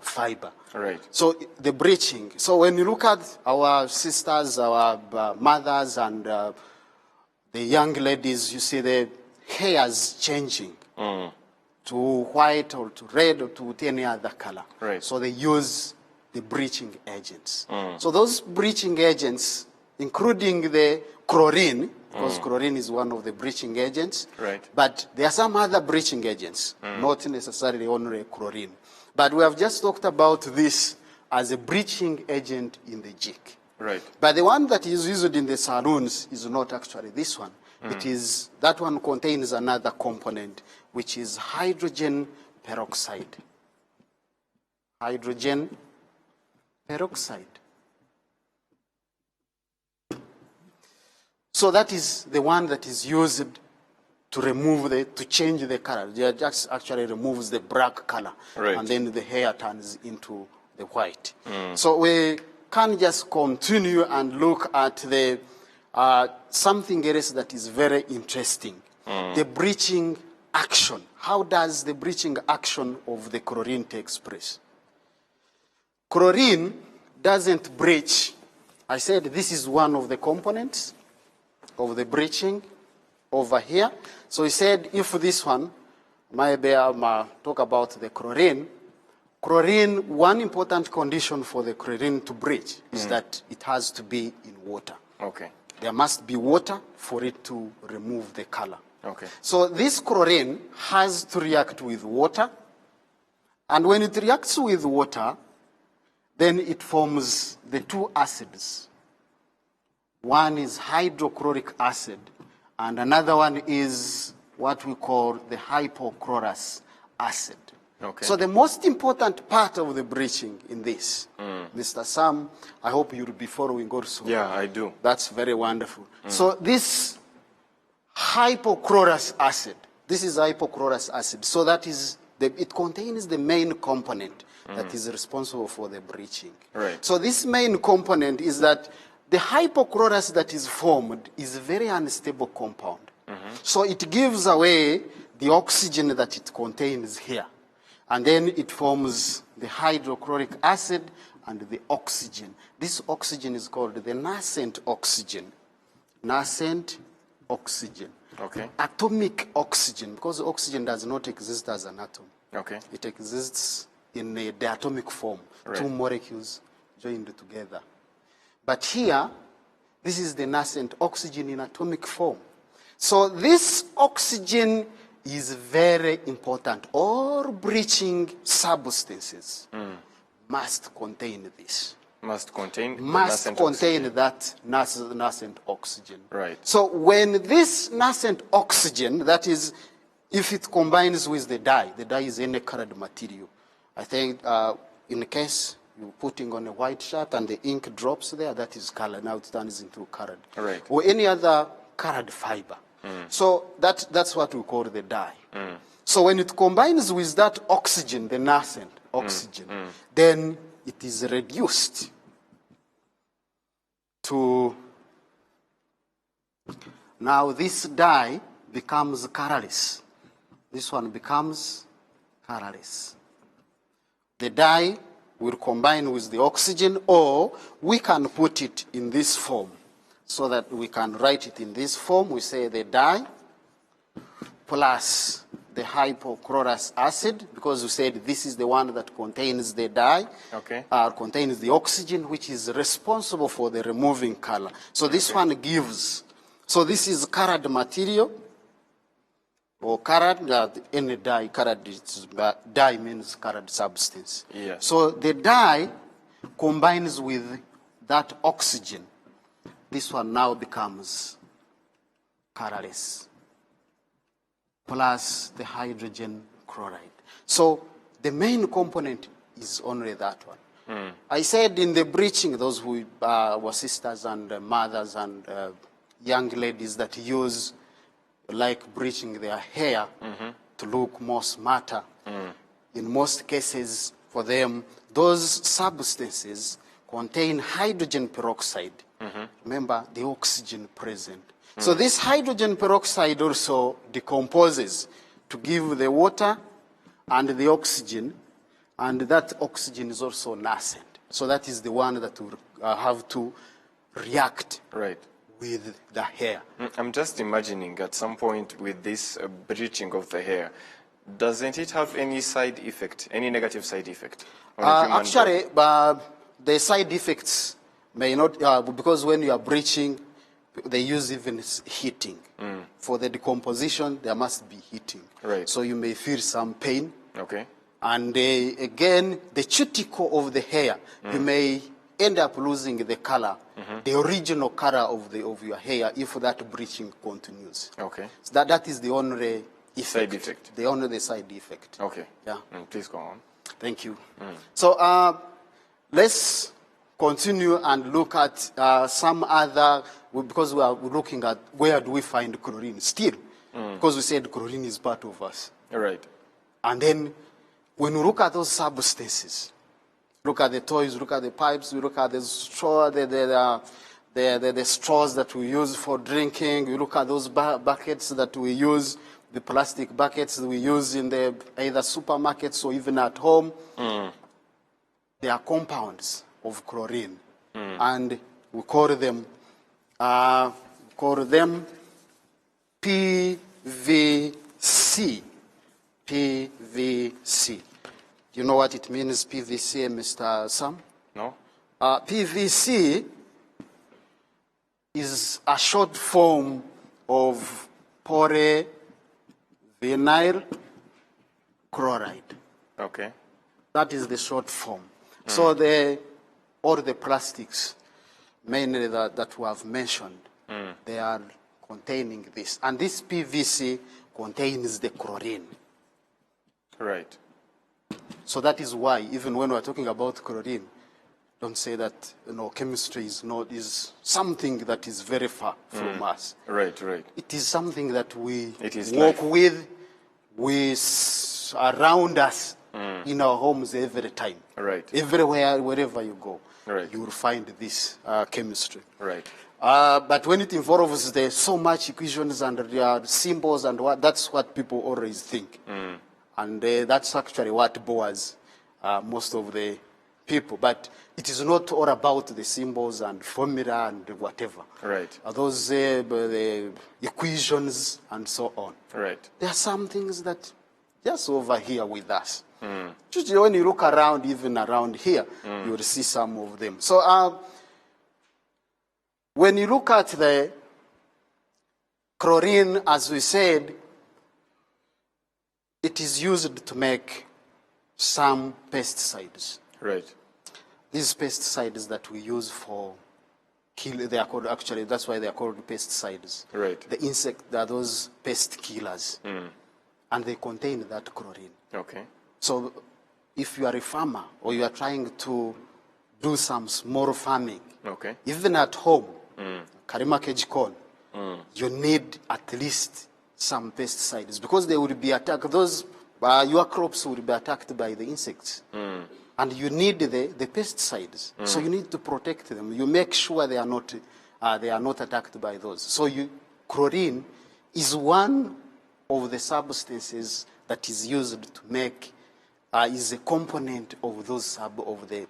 fiber. Right. So the breaching. So when you look at our sisters, our mothers, and the young ladies, you see the hairs changing to white or to red or to any other color. Right. So they use the breaching agents. So those breaching agents, including the chlorine, because chlorine is one of the breaching agents. Right. But there are some other breaching agents, not necessarily only chlorine. But we have just talked about this as a breaching agent in the jig. Right. But the one that is used in the saloons is not actually this one. It is, that one contains another component, which is hydrogen peroxide. Hydrogen peroxide. So that is the one that is used to remove to change the color. It just actually removes the black color. Right. And then the hair turns into the white. So we can just continue and look at the something else that is very interesting. The breaching action. How does the breaching action of the chlorine takes place? Chlorine doesn't breach. I said this is one of the components of the breaching over here. So he said if this one, maybe I'll talk about the chlorine. Chlorine, one important condition for the chlorine to breach is that it has to be in water. Okay. There must be water for it to remove the color. Okay. So this chlorine has to react with water. And when it reacts with water, then it forms the two acids. One is hydrochloric acid, and another one is what we call the hypochlorous acid. Okay. So the most important part of the breaching in this, Mr. Sam, I hope you'll be following also. Yeah, I do. That's very wonderful. So this hypochlorous acid, this is hypochlorous acid. So that is, it contains the main component that is responsible for the breaching. Right. So this main component is that the hypochlorous that is formed is a very unstable compound. So it gives away the oxygen that it contains here. And then it forms the hydrochloric acid and the oxygen. This oxygen is called the nascent oxygen. Nascent oxygen. Okay. Atomic oxygen, because oxygen does not exist as an atom. Okay. It exists in the atomic form, Right. two molecules joined together. But here, this is the nascent oxygen in atomic form. So this oxygen is very important. All breaching substances must contain this. Must contain the Must nascent contain oxygen. that nascent oxygen. Right. So when this nascent oxygen, that is, if it combines with the dye is any colored material. I think in the case you're putting on a white shirt and the ink drops there, that is color. Now it turns into colored. Right. Or any other colored fiber. So that's what we call the dye. So when it combines with that oxygen, the nascent oxygen, then it is reduced to, now this dye becomes colorless. This one becomes colorless. The dye will combine with the oxygen, or we can put it in this form so that we can write it in this form. We say the dye plus the hypochlorous acid, because we said this is the one that contains the dye, Okay. contains the oxygen, which is responsible for the removing color. So this one gives, so this is colored material, or colored, any dye, colored, dye means colored substance. Yes. So the dye combines with that oxygen. This one now becomes colorless, plus the hydrogen chloride. So the main component is only that one. I said in the breaching, those who were sisters and mothers and young ladies that use, like bleaching their hair to look more smarter. In most cases, for them, those substances contain hydrogen peroxide. Remember, the oxygen present. So this hydrogen peroxide also decomposes to give the water and the oxygen, and that oxygen is also nascent. So that is the one that will have to react Right. with the hair. I'm just imagining at some point with this bleaching of the hair, doesn't it have any side effect, any negative side effect? On a human Actually, the side effects may not, because when you are bleaching, they use even heating. For the decomposition, there must be heating. Right. So you may feel some pain. body? Okay. And again, the cuticle of the hair, you may end up losing the color, the original color of your hair, if that bleaching continues. Okay. So that is the only effect. Side effect. The only side effect. Okay. Yeah. Please go on. Thank you. So let's continue and look at some other, because we are looking at where do we find chlorine still, because we said chlorine is part of us. All right. And then when we look at those substances, look at the toys, look at the pipes, we look at the straw, the straws that we use for drinking, we look at those buckets that we use, the plastic buckets that we use in the either supermarkets or even at home. They are compounds of chlorine, and we call them PVC. PVC. Do you know what it means, PVC, Mr. Sam? No? PVC is a short form of polyvinyl chloride. Okay. That is the short form. So all the plastics, mainly that we have mentioned, they are containing this. And this PVC contains the chlorine. Right. So that is why, even when we're talking about chlorine, don't say that chemistry is something that is very far from us. Right, right. It is something that we life. work with around us in our homes every time. Right. Everywhere, wherever you go, right. you will find this chemistry. Right. But when it involves so much equations and symbols and that's what people always think. And that's actually what bores most of the people. But it is not all about the symbols and formula and whatever. Right. Those the equations and so on. Right. There are some things that just over here with us. Usually when you look around, even around here, you will see some of them. So when you look at the chlorine, as we said, it is used to make some pesticides. Right. These pesticides that we use for kill, they are called, actually, that's why they are called pesticides. Right. The insect, they are those pest killers. And they contain that chlorine. Okay. So if you are a farmer or you are trying to do some small farming, okay, even at home, Karima Keji corn, you need at least some pesticides because they will be attacked. Those your crops will be attacked by the insects, and you need the pesticides. So you need to protect them. You make sure they are not attacked by those. So chlorine is one of the substances that is used to make. Is a component of those the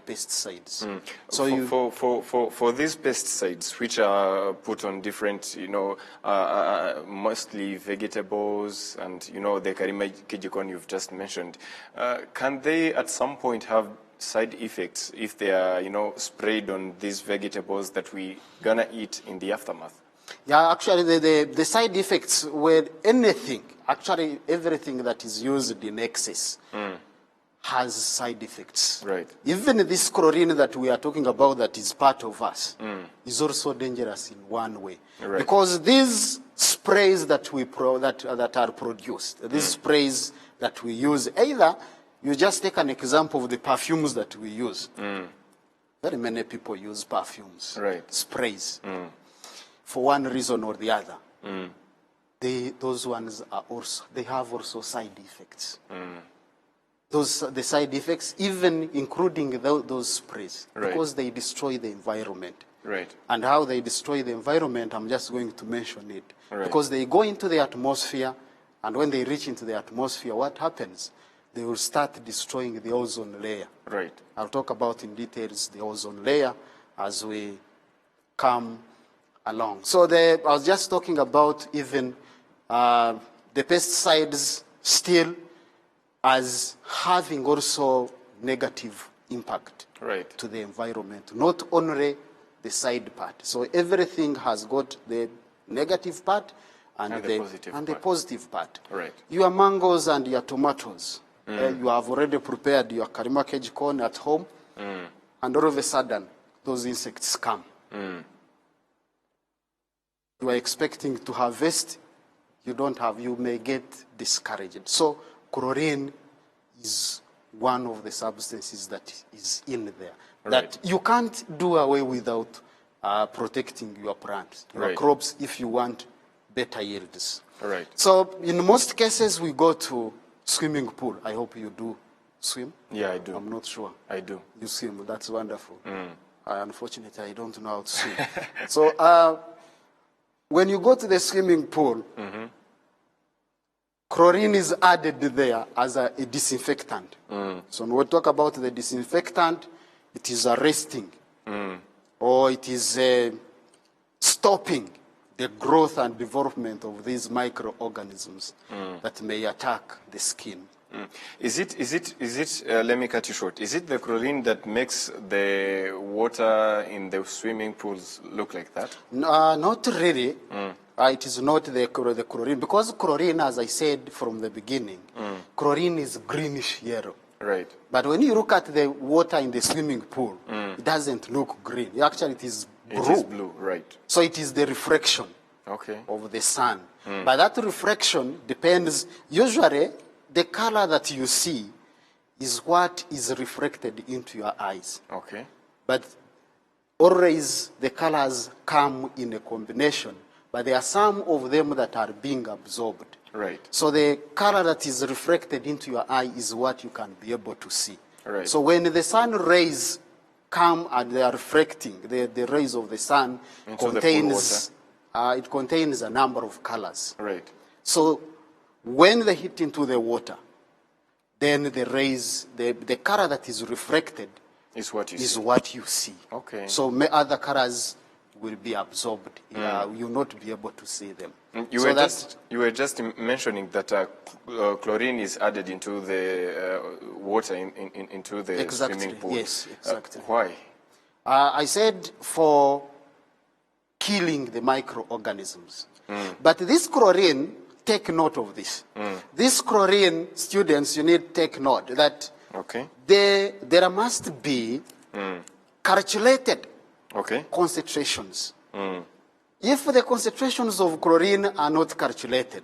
pesticides. So for these pesticides, which are put on different, mostly vegetables and the Karima Keji corn you've just mentioned, can they at some point have side effects if they are sprayed on these vegetables that we gonna eat in the aftermath? Yeah, actually, the side effects were anything. Actually, everything that is used in excess has side effects. Right. Even this chlorine that we are talking about that is part of us is also dangerous in one way. Right. Because these sprays that that are produced, these sprays that we use, either you just take an example of the perfumes that we use. Very many people use perfumes, right, sprays. For one reason or the other, those ones they have also side effects. The side effects, even including those sprays, right, because they destroy the environment. Right. And how they destroy the environment, I'm just going to mention it. Right. Because they go into the atmosphere, and when they reach into the atmosphere, what happens? They will start destroying the ozone layer. Right. I'll talk about in details the ozone layer as we come along. So I was just talking about even the pesticides still as having also negative impact, right, to the environment, not only the side part. So everything has got the negative part and the positive part. Right. Your mangoes and your tomatoes, you have already prepared your Karima Keji corn at home, and all of a sudden, those insects come. You are expecting to harvest, you don't have, you may get discouraged. So chlorine is one of the substances that is in there, right, that you can't do away without protecting your plants, your right, crops, if you want better yields. Right. So in most cases, we go to swimming pool. I hope you do swim. Yeah, I do. I'm not sure. I do. You swim. That's wonderful. Unfortunately, I don't know how to swim. So when you go to the swimming pool, chlorine is added there as a disinfectant. So when we talk about the disinfectant, it is arresting or it is stopping the growth and development of these microorganisms that may attack the skin. Is it, let me cut you short, is it the chlorine that makes the water in the swimming pools look like that? Not really. It is not the chlorine, because chlorine, as I said from the beginning, chlorine is greenish yellow. Right. But when you look at the water in the swimming pool, it doesn't look green. Actually, it is blue. It is blue, right. So it is the reflection of the sun. But that refraction depends, usually the color that you see is what is reflected into your eyes. Okay. But always the colors come in a combination, but there are some of them that are being absorbed. Right. So the color that is reflected into your eye is what you can be able to see. Right. So when the sun rays come and they are reflecting, the rays of the sun Into contains, it contains a number of colors. Right. So when they hit into the water, then the rays, the color that is reflected Is what you is see. what you see. Okay. So other colors will be absorbed. You'll not be able to see them. You were just mentioning that chlorine is added into the water into the swimming pool. Yes, exactly. Why? I said for killing the microorganisms. But this chlorine, take note of this. This chlorine, students, you need to take note that there must be calculated concentrations. If the concentrations of chlorine are not calculated,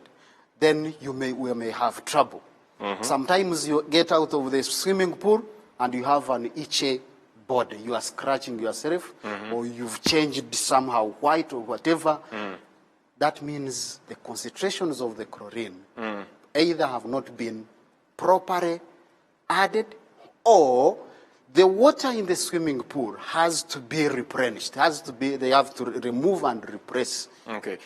then we may have trouble. Sometimes you get out of the swimming pool and you have an itchy body. You are scratching yourself, or you've changed somehow white or whatever. That means the concentrations of the chlorine either have not been properly added, or the water in the swimming pool has to be replenished. They have to remove and replace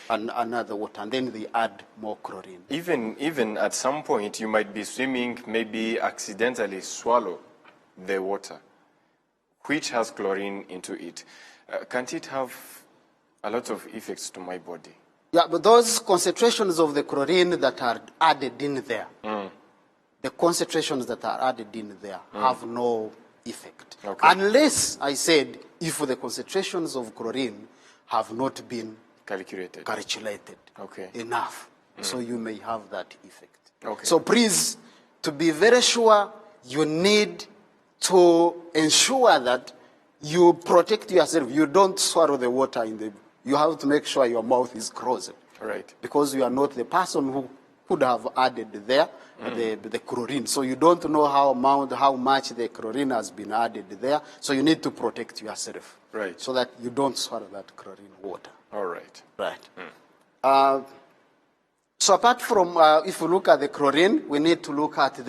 another water, and then they add more chlorine. Even at some point, you might be swimming, maybe accidentally swallow the water, which has chlorine into it. Can't it have a lot of effects to my body? Yeah, but those concentrations of the chlorine that are added in there, the concentrations that are added in there have no effect. Unless, I said, if the concentrations of chlorine have not been calculated enough. So you may have that effect. So please, to be very sure, you need to ensure that you protect yourself. You don't swallow the water you have to make sure your mouth is closed. Right. Because you are not the person who could have added there the chlorine. So you don't know how much the chlorine has been added there. So you need to protect yourself. Right. So that you don't swallow that chlorine water. All right. Right. So apart from, if you look at the chlorine, we need to look at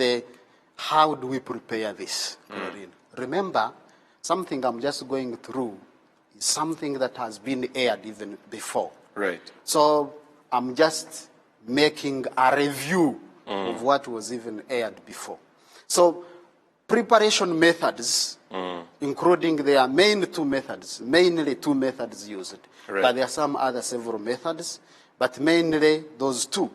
how do we prepare this chlorine. Remember, something I'm just going through is something that has been aired even before. Right. So I'm just making a review of what was even aired before. So preparation methods, including there are mainly two methods used. Right. But there are some other several methods, but mainly those two.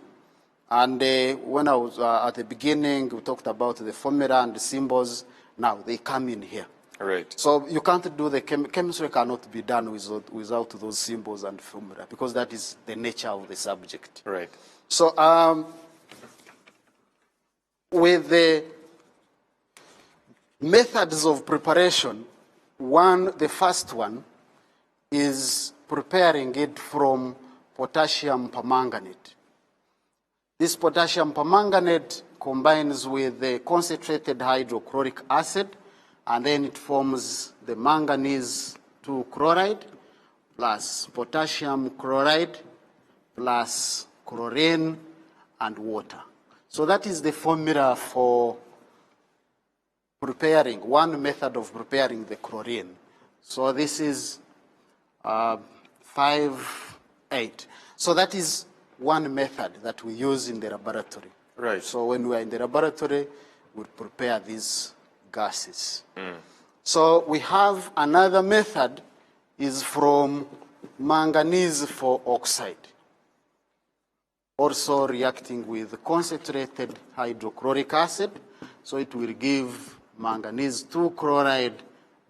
And when I was at the beginning, we talked about the formula and the symbols. Now they come in here. Right. So you can't do the chemistry cannot be done without those symbols and formula, because that is the nature of the subject. Right. So with the methods of preparation, the first one is preparing it from potassium permanganate. This potassium permanganate combines with the concentrated hydrochloric acid, and then it forms the manganese 2 chloride plus potassium chloride plus chlorine and water. So that is the formula for preparing, one method of preparing the chlorine. So this is 5,8. So that is one method that we use in the laboratory. Right. So when we are in the laboratory, we prepare these gases. So we have another method is from manganese 4 oxide, also reacting with concentrated hydrochloric acid. So it will give manganese 2 chloride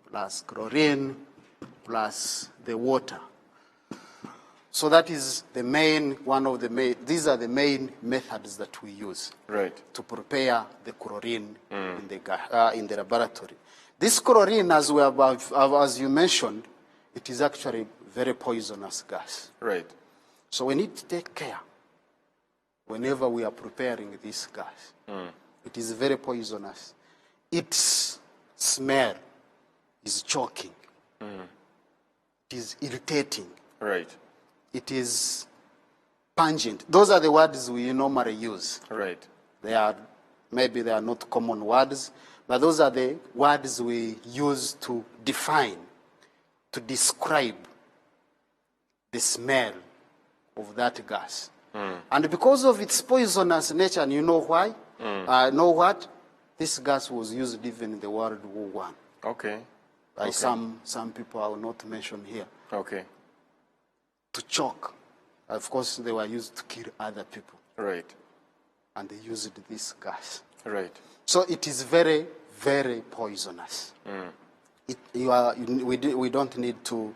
plus chlorine plus the water. So that is the main, these are the main methods that we use to prepare the chlorine in the laboratory. This chlorine, as you mentioned, it is actually very poisonous gas. Right. So we need to take care whenever we are preparing this gas. It is very poisonous. Its smell is choking. It is irritating. Right. It is pungent. Those are the words we normally use. Right. Maybe they are not common words, but those are the words we use to define, to describe the smell of that gas. And because of its poisonous nature, and you know why? Know what? This gas was used even in the World War I. Okay. By some people I will not mention here. Okay. To choke. Of course, they were used to kill other people. Right. And they used this gas. Right. So it is very, very poisonous. We don't need to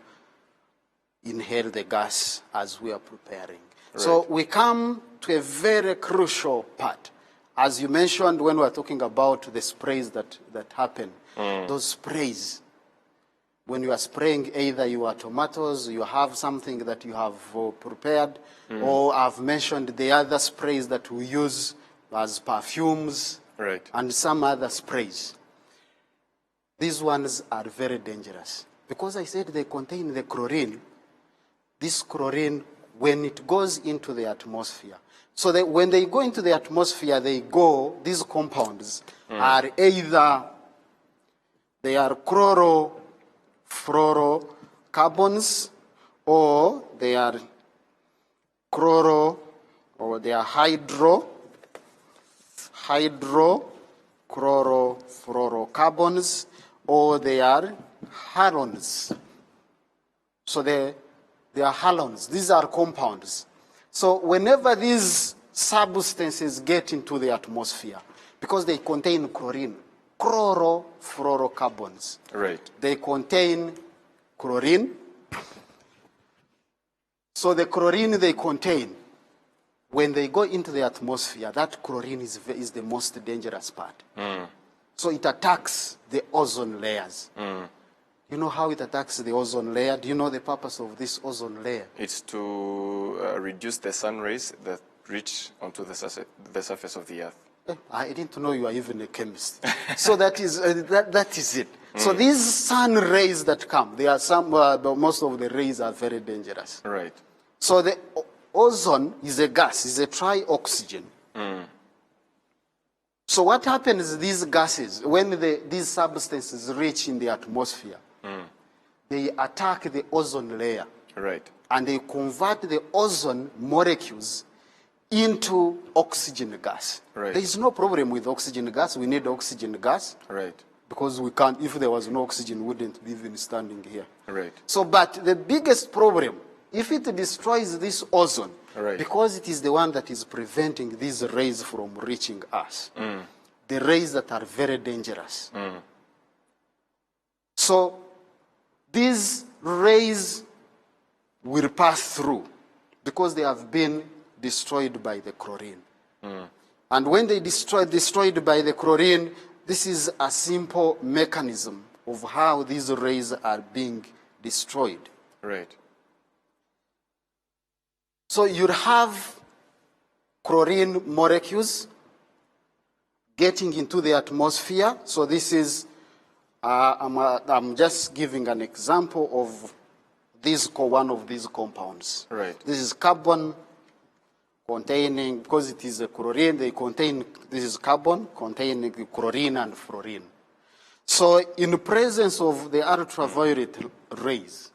inhale the gas as we are preparing. Right. So we come to a very crucial part. As you mentioned when we were talking about the sprays that happen, those sprays, when you are spraying either your tomatoes, you have something that you have prepared, or I've mentioned the other sprays that we use as perfumes, right, and some other sprays. These ones are very dangerous. Because I said they contain the chlorine, this chlorine, when it goes into the atmosphere, so that when they go into the atmosphere, these compounds are either, they are chlorofluorocarbons, or they are hydrochlorofluorocarbons, or they are halogens. So they are halogens. These are compounds. So whenever these substances get into the atmosphere, because they contain chlorine, chlorofluorocarbons, right, they contain chlorine. So the chlorine they contain, when they go into the atmosphere, that chlorine is the most dangerous part. So it attacks the ozone layers. You know how it attacks the ozone layer? Do you know the purpose of this ozone layer? It's to reduce the sun rays that reach onto the surface of the earth. I didn't know you are even a chemist. So that is it. So these sun rays that come, they are most of the rays are very dangerous. Right. So the ozone is a gas, is a trioxygen. So what happens is these gases, when these substances reach in the atmosphere, they attack the ozone layer. Right. And they convert the ozone molecules into oxygen gas. Right. There is no problem with oxygen gas. We need oxygen gas. Right. Because we can't, if there was no oxygen, we wouldn't be even standing here. Right. So, but the biggest problem, if it destroys this ozone, right, because it is the one that is preventing these rays from reaching us, the rays that are very dangerous. So, these rays will pass through because they have been destroyed by the chlorine. And when they destroyed by the chlorine, this is a simple mechanism of how these rays are being destroyed. Right. So you have chlorine molecules getting into the atmosphere. So this is, I'm just giving an example of one of these compounds. Right. This is carbon containing, because it is a chlorine, this is carbon containing chlorine and fluorine. So in presence of the ultraviolet rays,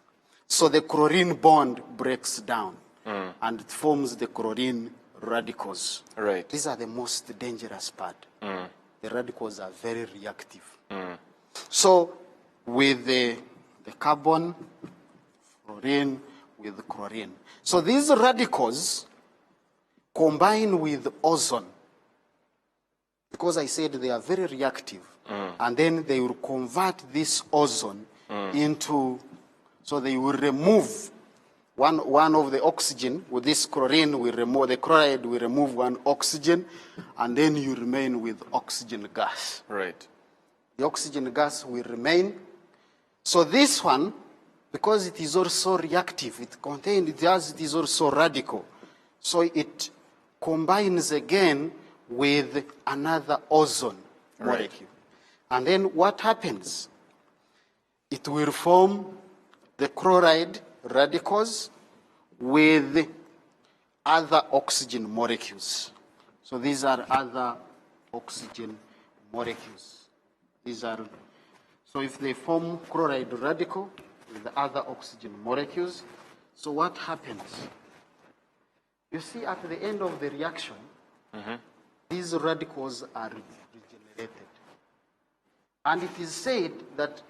so the chlorine bond breaks down and it forms the chlorine radicals. Right. These are the most dangerous part. The radicals are very reactive. So with the carbon, fluorine, with chlorine. So these radicals combine with ozone, because I said they are very reactive, and then they will convert this ozone into, so they will remove one of the oxygen. With this chlorine, the chloride will remove one oxygen, and then you remain with oxygen gas. Right. The oxygen gas will remain. So this one because it is also reactive, it is also radical. So it combines again with another ozone molecule. And then what happens? It will form the chloride radicals with other oxygen molecules. So these are other oxygen molecules. So if they form chloride radical with the other oxygen molecules, so what happens? You see, at the end of the reaction, these radicals are regenerated. And it is said that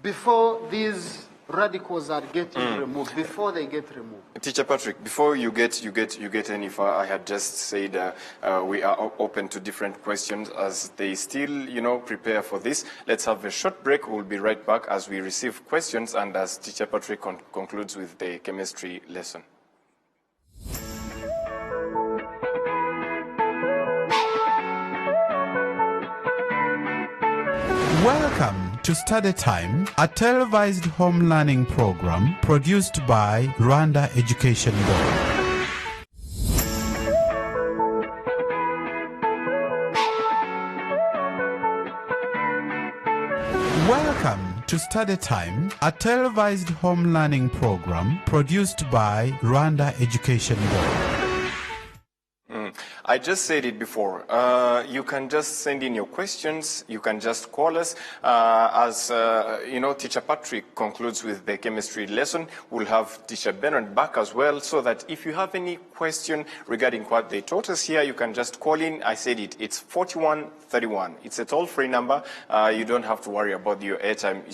before these radicals are getting removed, before they get removed. Teacher Patrick, before you get any far, I had just said we are open to different questions as they still, prepare for this. Let's have a short break. We'll be right back as we receive questions and as Teacher Patrick concludes with the chemistry lesson. Welcome to Study Time, a televised home learning program produced by Rwanda Education Board. Welcome to Study Time, a televised home learning program produced by Rwanda Education Board. I just said it before. You can just send in your questions. You can just call us. As Teacher Patrick concludes with the chemistry lesson, we'll have Teacher Bernard back as well, so that if you have any question regarding what they taught us here, you can just call in. I said it. It's 4131. It's a toll-free number. You don't have to worry about your airtime.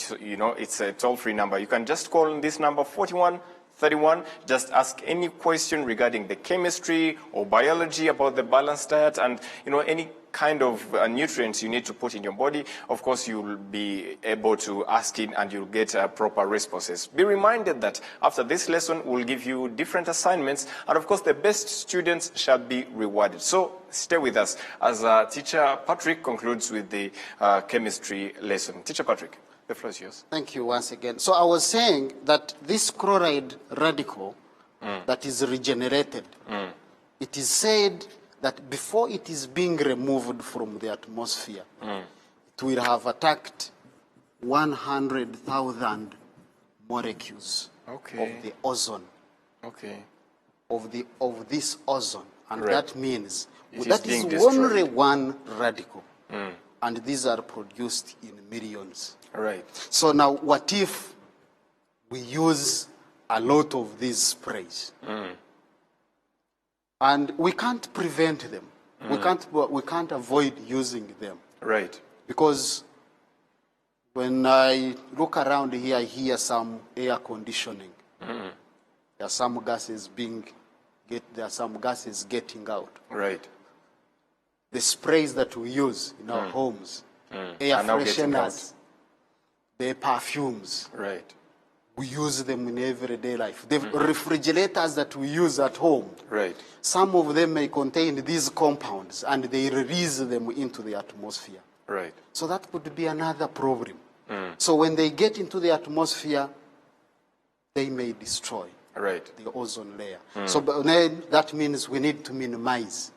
It's a toll-free number. You can just call on this number, 4131. Just ask any question regarding the chemistry or biology about the balanced diet and, any kind of nutrients you need to put in your body. Of course, you'll be able to ask it and you'll get proper responses. Be reminded that after this lesson, we'll give you different assignments. And of course, the best students shall be rewarded. So stay with us as Teacher Patrick concludes with the chemistry lesson. Teacher Patrick. The floor is yours. Thank you once again. So I was saying that this chloride radical that is regenerated, it is said that before it is being removed from the atmosphere, it will have attacked 100,000 molecules of the ozone. Of this ozone. And that means that is only one radical. And these are produced in millions. Right. So now, what if we use a lot of these sprays? And we can't prevent them. We can't avoid using them. Right. Because when I look around here, I hear some air conditioning. There are some gases getting out. Right. The sprays that we use in our homes, air fresheners, the perfumes. Right. We use them in everyday life. The refrigerators that we use at home, some of them may contain these compounds and they release them into the atmosphere. Right. So that could be another problem. So when they get into the atmosphere, they may destroy the ozone layer. So then that means we need to minimize.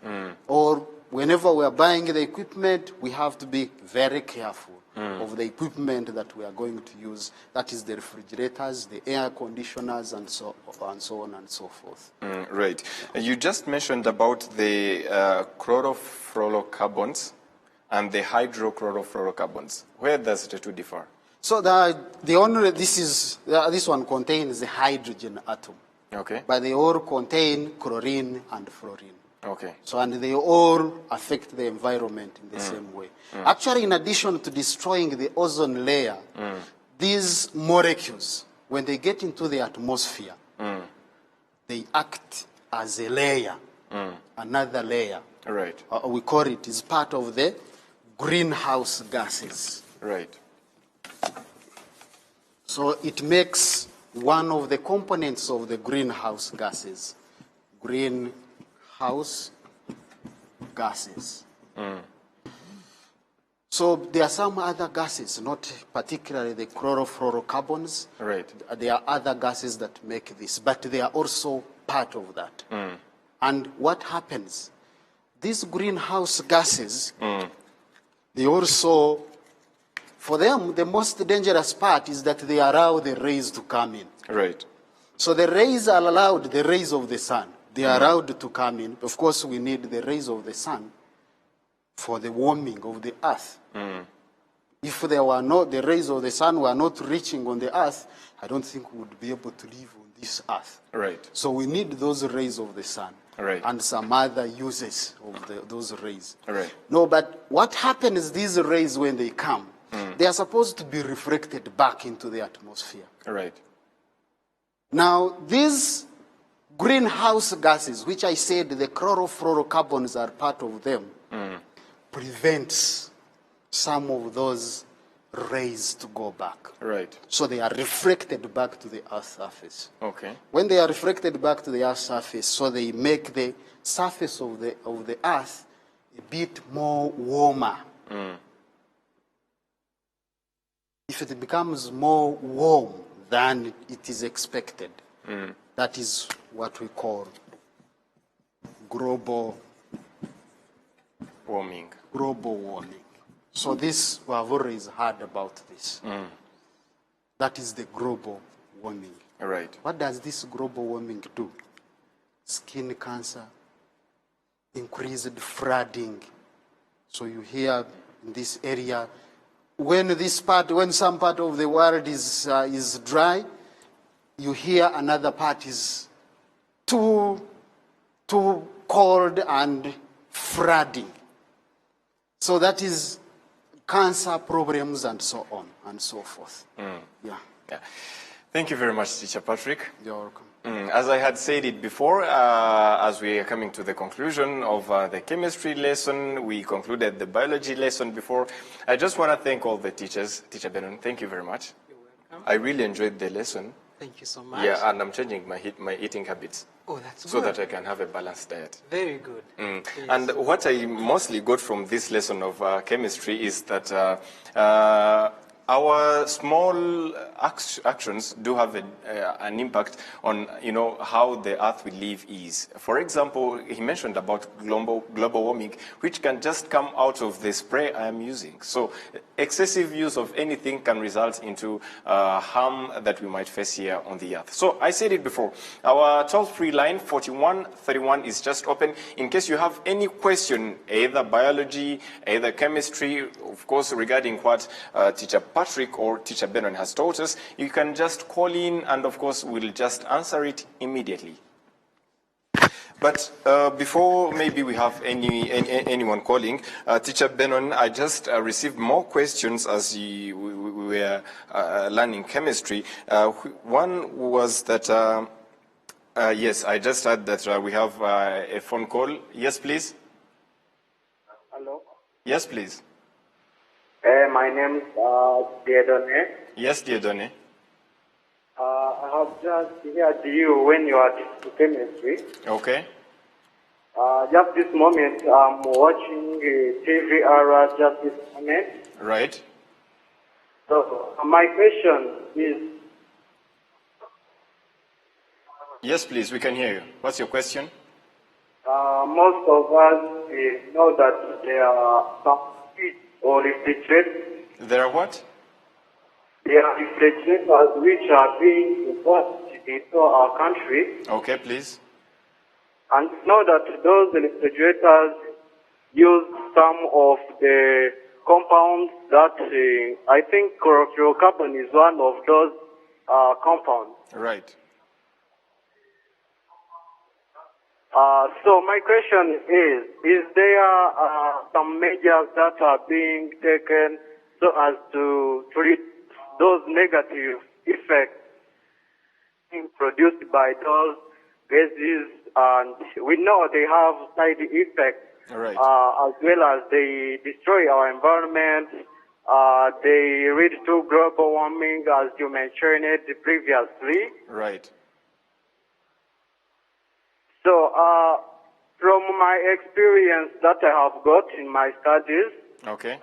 Or whenever we are buying the equipment, we have to be very careful of the equipment that we are going to use. That is the refrigerators, the air conditioners, and so on and so forth. Right. You just mentioned about the chlorofluorocarbons and the hydrochlorofluorocarbons. Where does the two differ? So this one contains the hydrogen atom. But they all contain chlorine and fluorine. So, and they all affect the environment in the same way. Actually, in addition to destroying the ozone layer, these molecules, when they get into the atmosphere, they act as a layer, another layer. Right. We call it is part of the greenhouse gases. Right. So it makes one of the components of the greenhouse gases. Greenhouse gases. So there are some other gases, not particularly the chlorofluorocarbons. Right. There are other gases that make this, but they are also part of that. And what happens? These greenhouse gases, they also, for them, the most dangerous part is that they allow the rays to come in. Right. So the rays are allowed, the rays of the sun, they are allowed to come in. Of course, we need the rays of the sun for the warming of the earth. If there were no, the rays of the sun were not reaching on the earth, I don't think we would be able to live on this earth. Right. So we need those rays of the sun. Right. And some other uses of those rays. Right. No, but what happens, these rays, when they come, they are supposed to be reflected back into the atmosphere. Right. Now, these greenhouse gases, which I said the chlorofluorocarbons are part of them, prevents some of those rays to go back. Right. So they are reflected back to the Earth's surface. Okay. When they are reflected back to the Earth's surface, so they make the surface of the Earth a bit more warmer. If it becomes more warm than it is expected, that is what we call global Warming. warming. So this, we have always heard about this. That is the global warming. Right. What does this global warming do? Skin cancer, increased flooding. So you hear in this area, when some part of the world is dry, you hear another part is too cold and flooding. So that is cancer problems and so on and so forth. Yeah. Thank you very much, Teacher Patrick. You're welcome. As I had said it before, as we are coming to the conclusion of the chemistry lesson, we concluded the biology lesson before. I just want to thank all the teachers. Teacher Benon, thank you very much. You're welcome. I really enjoyed the lesson. Thank you so much. Yeah, and I'm changing my eating habits Oh, that's so good. that I can have a balanced diet. Very good. Yes. And what I mostly got from this lesson of chemistry is that our small actions do have an impact on, how the Earth we live is. For example, he mentioned about global warming, which can just come out of the spray I am using. So excessive use of anything can result into harm that we might face here on the Earth. So I said it before, our toll-free line 4131 is just open. In case you have any question, either biology, either chemistry, of course, regarding what Teacher Patrick or Teacher Benon has taught us, you can just call in and, of course, we'll just answer it immediately. But before maybe we have anyone calling, Teacher Benon, I just received more questions as we were learning chemistry. One was that, yes, I just heard that we have a phone call. Yes, please. Hello. Yes, please. My name is Diedone. Yes, Dieudonné. I have just heard you when you are in chemistry. Okay. Just this moment, I'm watching TVR just this moment. Right. So my question is. Yes, please, we can hear you. What's your question? Most of us know that there are some heat or refrigerators. There are what? There are refrigerators which are being imported into our country. Okay, please. And know that those refrigerators use some of the compounds that I think chlorofluorocarbon is one of those compounds. Right. So my question is there some measures that are being taken so as to treat those negative effects being produced by those gases? And we know they have side effects, Right. as well as they destroy our environment. They lead to global warming, as you mentioned it previously. Right. So, from my experience that I have got in my studies, Okay.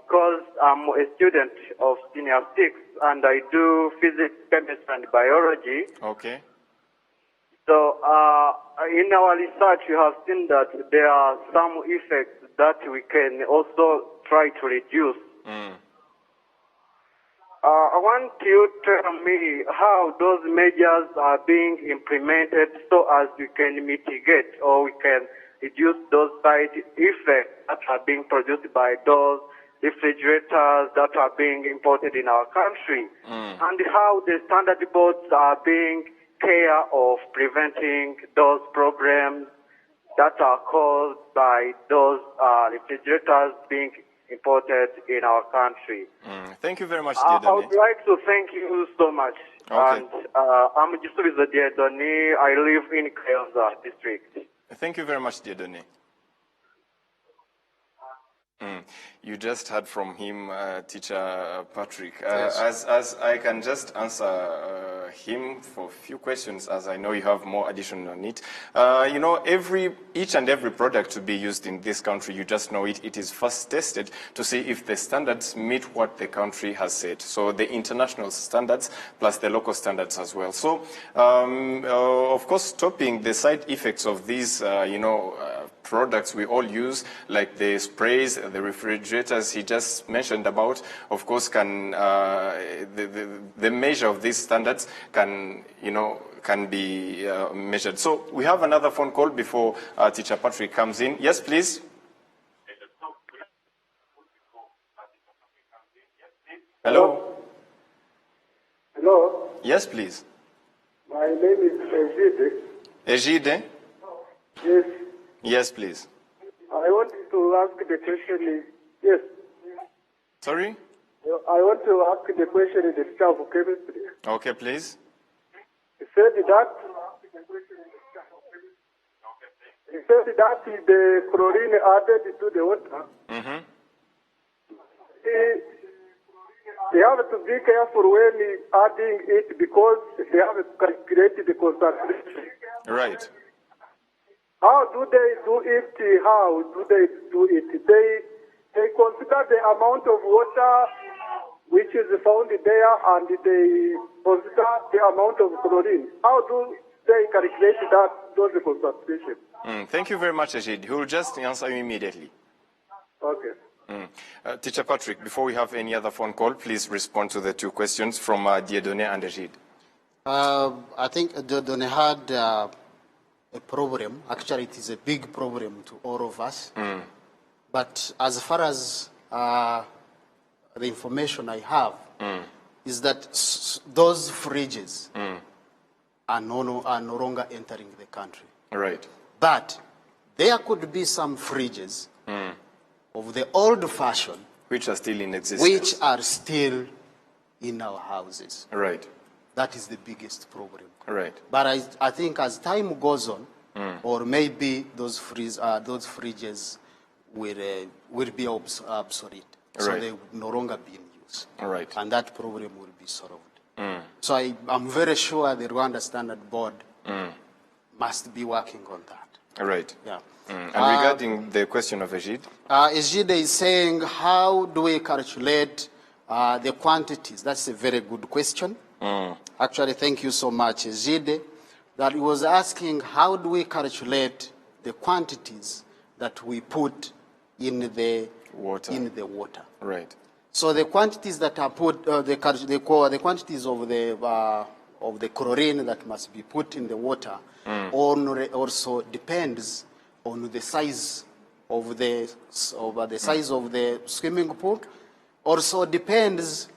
because I'm a student of senior 6 and I do physics, chemistry, and biology. Okay. So in our research, we have seen that there are some effects that we can also try to reduce. I want you to tell me how those measures are being implemented so as we can mitigate or we can reduce those side effects that are being produced by those refrigerators that are being imported in our country, and how the standard boards are being care of preventing those problems that are caused by those refrigerators being imported in our country. Thank you very much, I Diedone. would like to thank you so much. Okay. And I'm Gisubizo Diedone. I live in Kayonza district. Thank you very much, Diedone. You just heard from him, Teacher Patrick. Yes. As I can just answer him for a few questions, as I know you have more addition on it. You know, each and every product to be used in this country, you just know it is first tested to see if the standards meet what the country has said. So the international standards plus the local standards as well. So, of course, stopping the side effects of these, products we all use, like the sprays, the refrigerators he just mentioned about, of course, can the measure of these standards can be measured. So we have another phone call before Teacher Patrick comes in. Yes, please. Hello. Hello. Yes, please. My name is Ejide. Ejide? Yes. Yes, please. I want to ask the question. Yes. Sorry? I want to ask the question in the teacher of chemistry. Okay, please. He said that the chlorine added to the water. Mm-hmm. They have to be careful when adding it because they have to calculate the concentration. Right. How do they do it? How do they do it? They consider the amount of water which is found there and they consider the amount of chlorine. How do they calculate those concentration? Thank you very much, Ajid. He will just answer you immediately. Okay. Teacher Patrick, before we have any other phone call, please respond to the two questions from Diedone and Ajid. I think Diedone had a problem. Actually, it is a big problem to all of us. But as far as the information I have is that those fridges are no longer entering the country. Right. But there could be some fridges of the old fashion Which are still in existence. which are still in our houses. Right. That is the biggest problem. Right. But I think as time goes on, or maybe those fridges will be obsolete. So Right. they will no longer be in use. Right. And that problem will be solved. So I'm very sure the Rwanda Standard Board must be working on that. Right. Yeah. And regarding the question of Ajid? Ejide is saying, how do we calculate the quantities? That's a very good question. Actually, thank you so much, Ejide. That he was asking, how do we calculate the quantities that we put in the water? Right. So the quantities that are put, the quantities of the chlorine that must be put in the water also depends on the size of the size of the swimming pool. Also depends.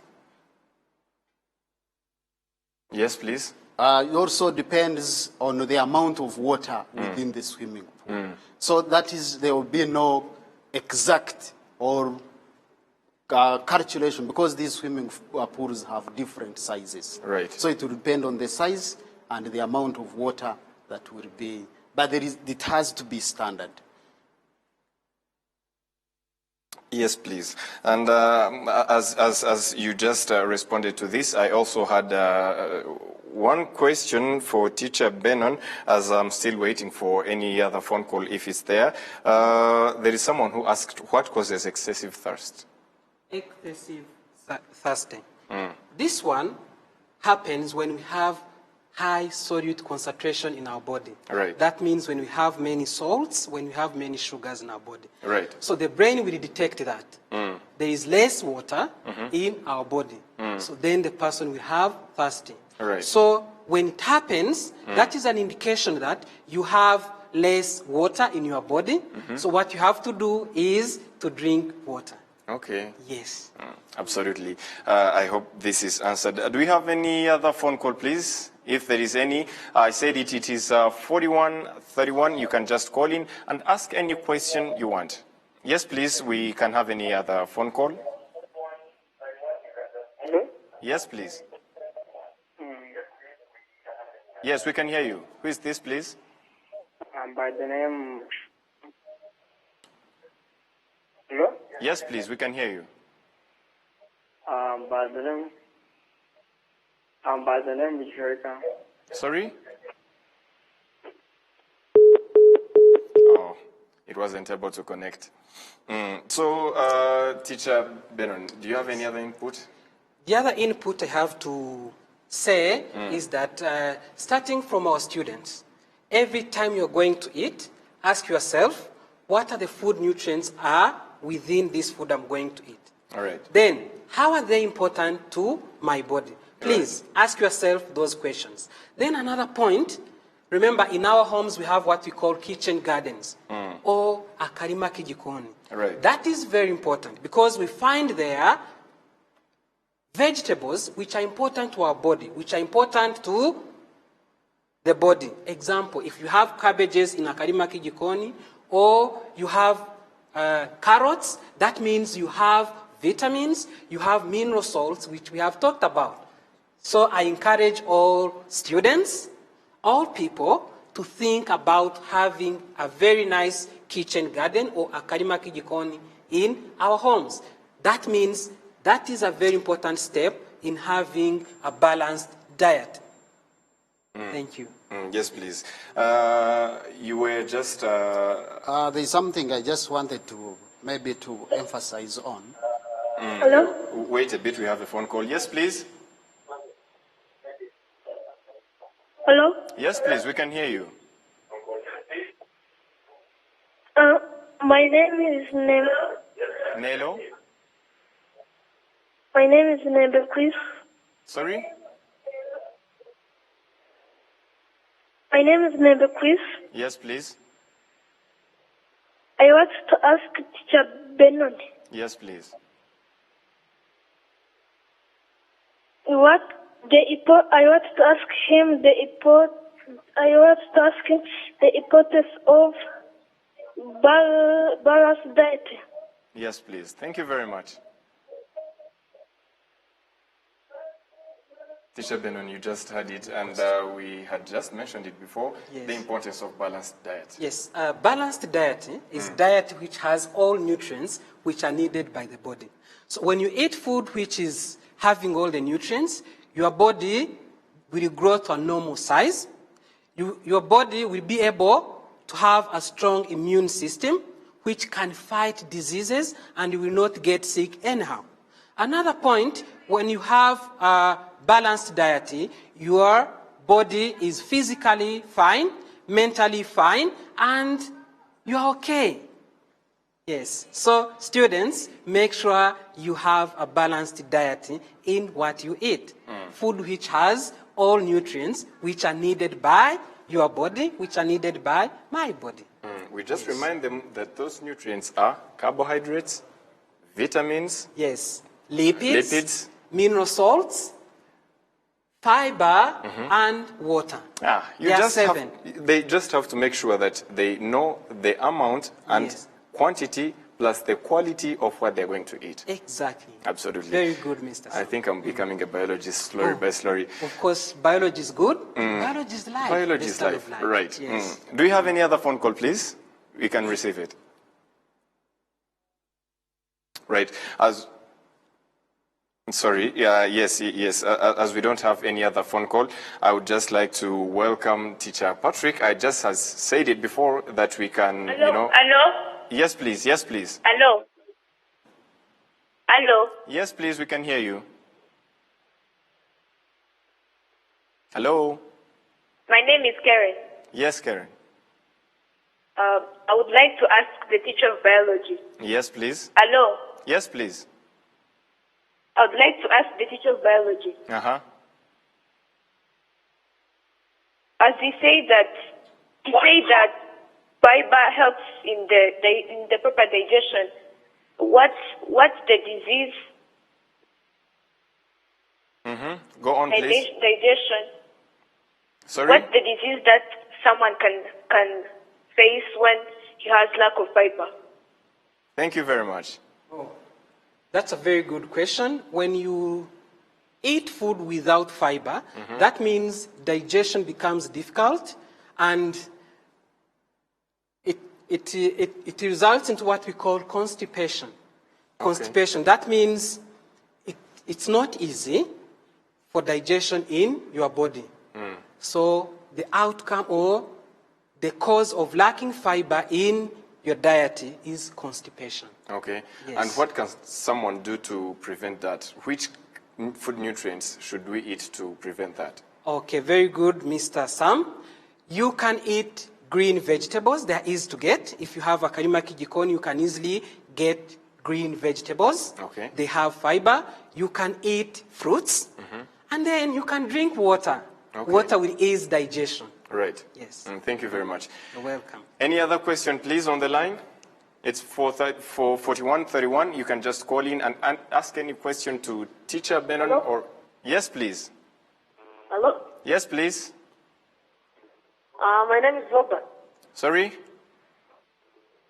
Yes, please. It also depends on the amount of water within the swimming pool. So that is, there will be no exact or calculation because these swimming pools have different sizes. Right. So it will depend on the size and the amount of water that will be, but it has to be standard. Yes, please. And as you just responded to this, I also had one question for Teacher Benon, as I'm still waiting for any other phone call if it's there. There is someone who asked, what causes excessive thirst? Excessive fasting. This one happens when we have high solute concentration in our body. Right. That means when we have many salts, when we have many sugars in our body. Right. So the brain will detect that. There is less water in our body. So then the person will have fasting. Right. So when it happens, that is an indication that you have less water in your body. So what you have to do is to drink water. Okay. Yes. Absolutely. I hope this is answered. Do we have any other phone call, please? If there is any, I said it is 4131. You can just call in and ask any question you want. Yes, please, we can have any other phone call. Hello? Yes, please. Yes, we can hear you. Who is this, please? By the name... Hello? Yes, please, we can hear you. By the name Victoria. Sorry? Oh, it wasn't able to connect. So, Teacher Benon, do you have any other input? The other input I have to say is that starting from our students, every time you're going to eat, ask yourself, what are the food nutrients are within this food I'm going to eat? All right. Then, how are they important to my body? Please ask yourself those questions. Then another point, remember in our homes we have what we call kitchen gardens or akarima kijikoni. Right. That is very important because we find there vegetables which are important to our body, which are important to the body. Example, if you have cabbages in akarima kijikoni or you have carrots, that means you have vitamins, you have mineral salts, which we have talked about. So I encourage all students, all people, to think about having a very nice kitchen garden or akarima kijikoni in our homes. That means that is a very important step in having a balanced diet. Thank you. Yes, please. You were just... There's something I just wanted to maybe to emphasize on. Hello? Wait a bit, we have a phone call. Yes, please. Hello? Yes, please, we can hear you. My name is Nelo? My name is Nembe Chris. Sorry? My name is Nembe Chris. Yes, please. I want to ask Teacher Benon. Yes, please. I want to ask him the importance of balanced diet. Yes, please. Thank you very much. Teacher Benon, you just had it, and we had just mentioned it before, the importance of balanced diet. Yes, balanced diet is diet which has all nutrients which are needed by the body. So when you eat food which is having all the nutrients, your body will grow to a normal size. Your body will be able to have a strong immune system which can fight diseases and you will not get sick anyhow. Another point, when you have a balanced diet, your body is physically fine, mentally fine, and you're okay. Yes, so students, make sure you have a balanced diet in what you eat. Food which has all nutrients which are needed by your body, which are needed by my body. We just remind them that those nutrients are carbohydrates, vitamins, Yes, lipids, lipids. mineral salts, fiber, and water. There are 7. They just have to make sure that they know the amount and Yes. quantity plus the quality of what they're going to eat. Exactly. Absolutely. Very good, Mr. I think I'm becoming a biologist slowly by slowly. Of course, biology is good. Biology is life. Biology the is study life, of right. Yes. Do you have any other phone call, please? We can receive it. Right. Sorry, yes. As we don't have any other phone call, I would just like to welcome Teacher Patrick. I just has said it before that we can, Hello? Yes, please. Hello? Hello. Yes, please, we can hear you. Hello. My name is Karen. Yes, Karen. I would like to ask the teacher of biology. Yes, please. Hello. Yes, please. I would like to ask the teacher of biology. As he said that fiber helps in the proper digestion. What's the disease? Go on, please. Digestion. Sorry? What's the disease that someone can face when he has lack of fiber? Thank you very much. That's a very good question. When you eat food without fiber, that means digestion becomes difficult, and it results into what we call constipation. Constipation. That means it's not easy for digestion in your body. So the outcome or the cause of lacking fiber in your diet is constipation. Okay. Yes. And what can someone do to prevent that? Which food nutrients should we eat to prevent that? Okay, very good, Mr. Sam. You can eat green vegetables. They are easy to get. If you have a Karima Kijikoni, you can easily get green vegetables. Okay. They have fiber. You can eat fruits. And then you can drink water. Okay. Water will ease digestion. Right. Yes. Thank you very much. You're welcome. Any other question, please, on the line? It's 4131. You can just call in and ask any question to Teacher Benon. Hello? Or yes, please. Hello? Yes, please. My name is Robert. Sorry?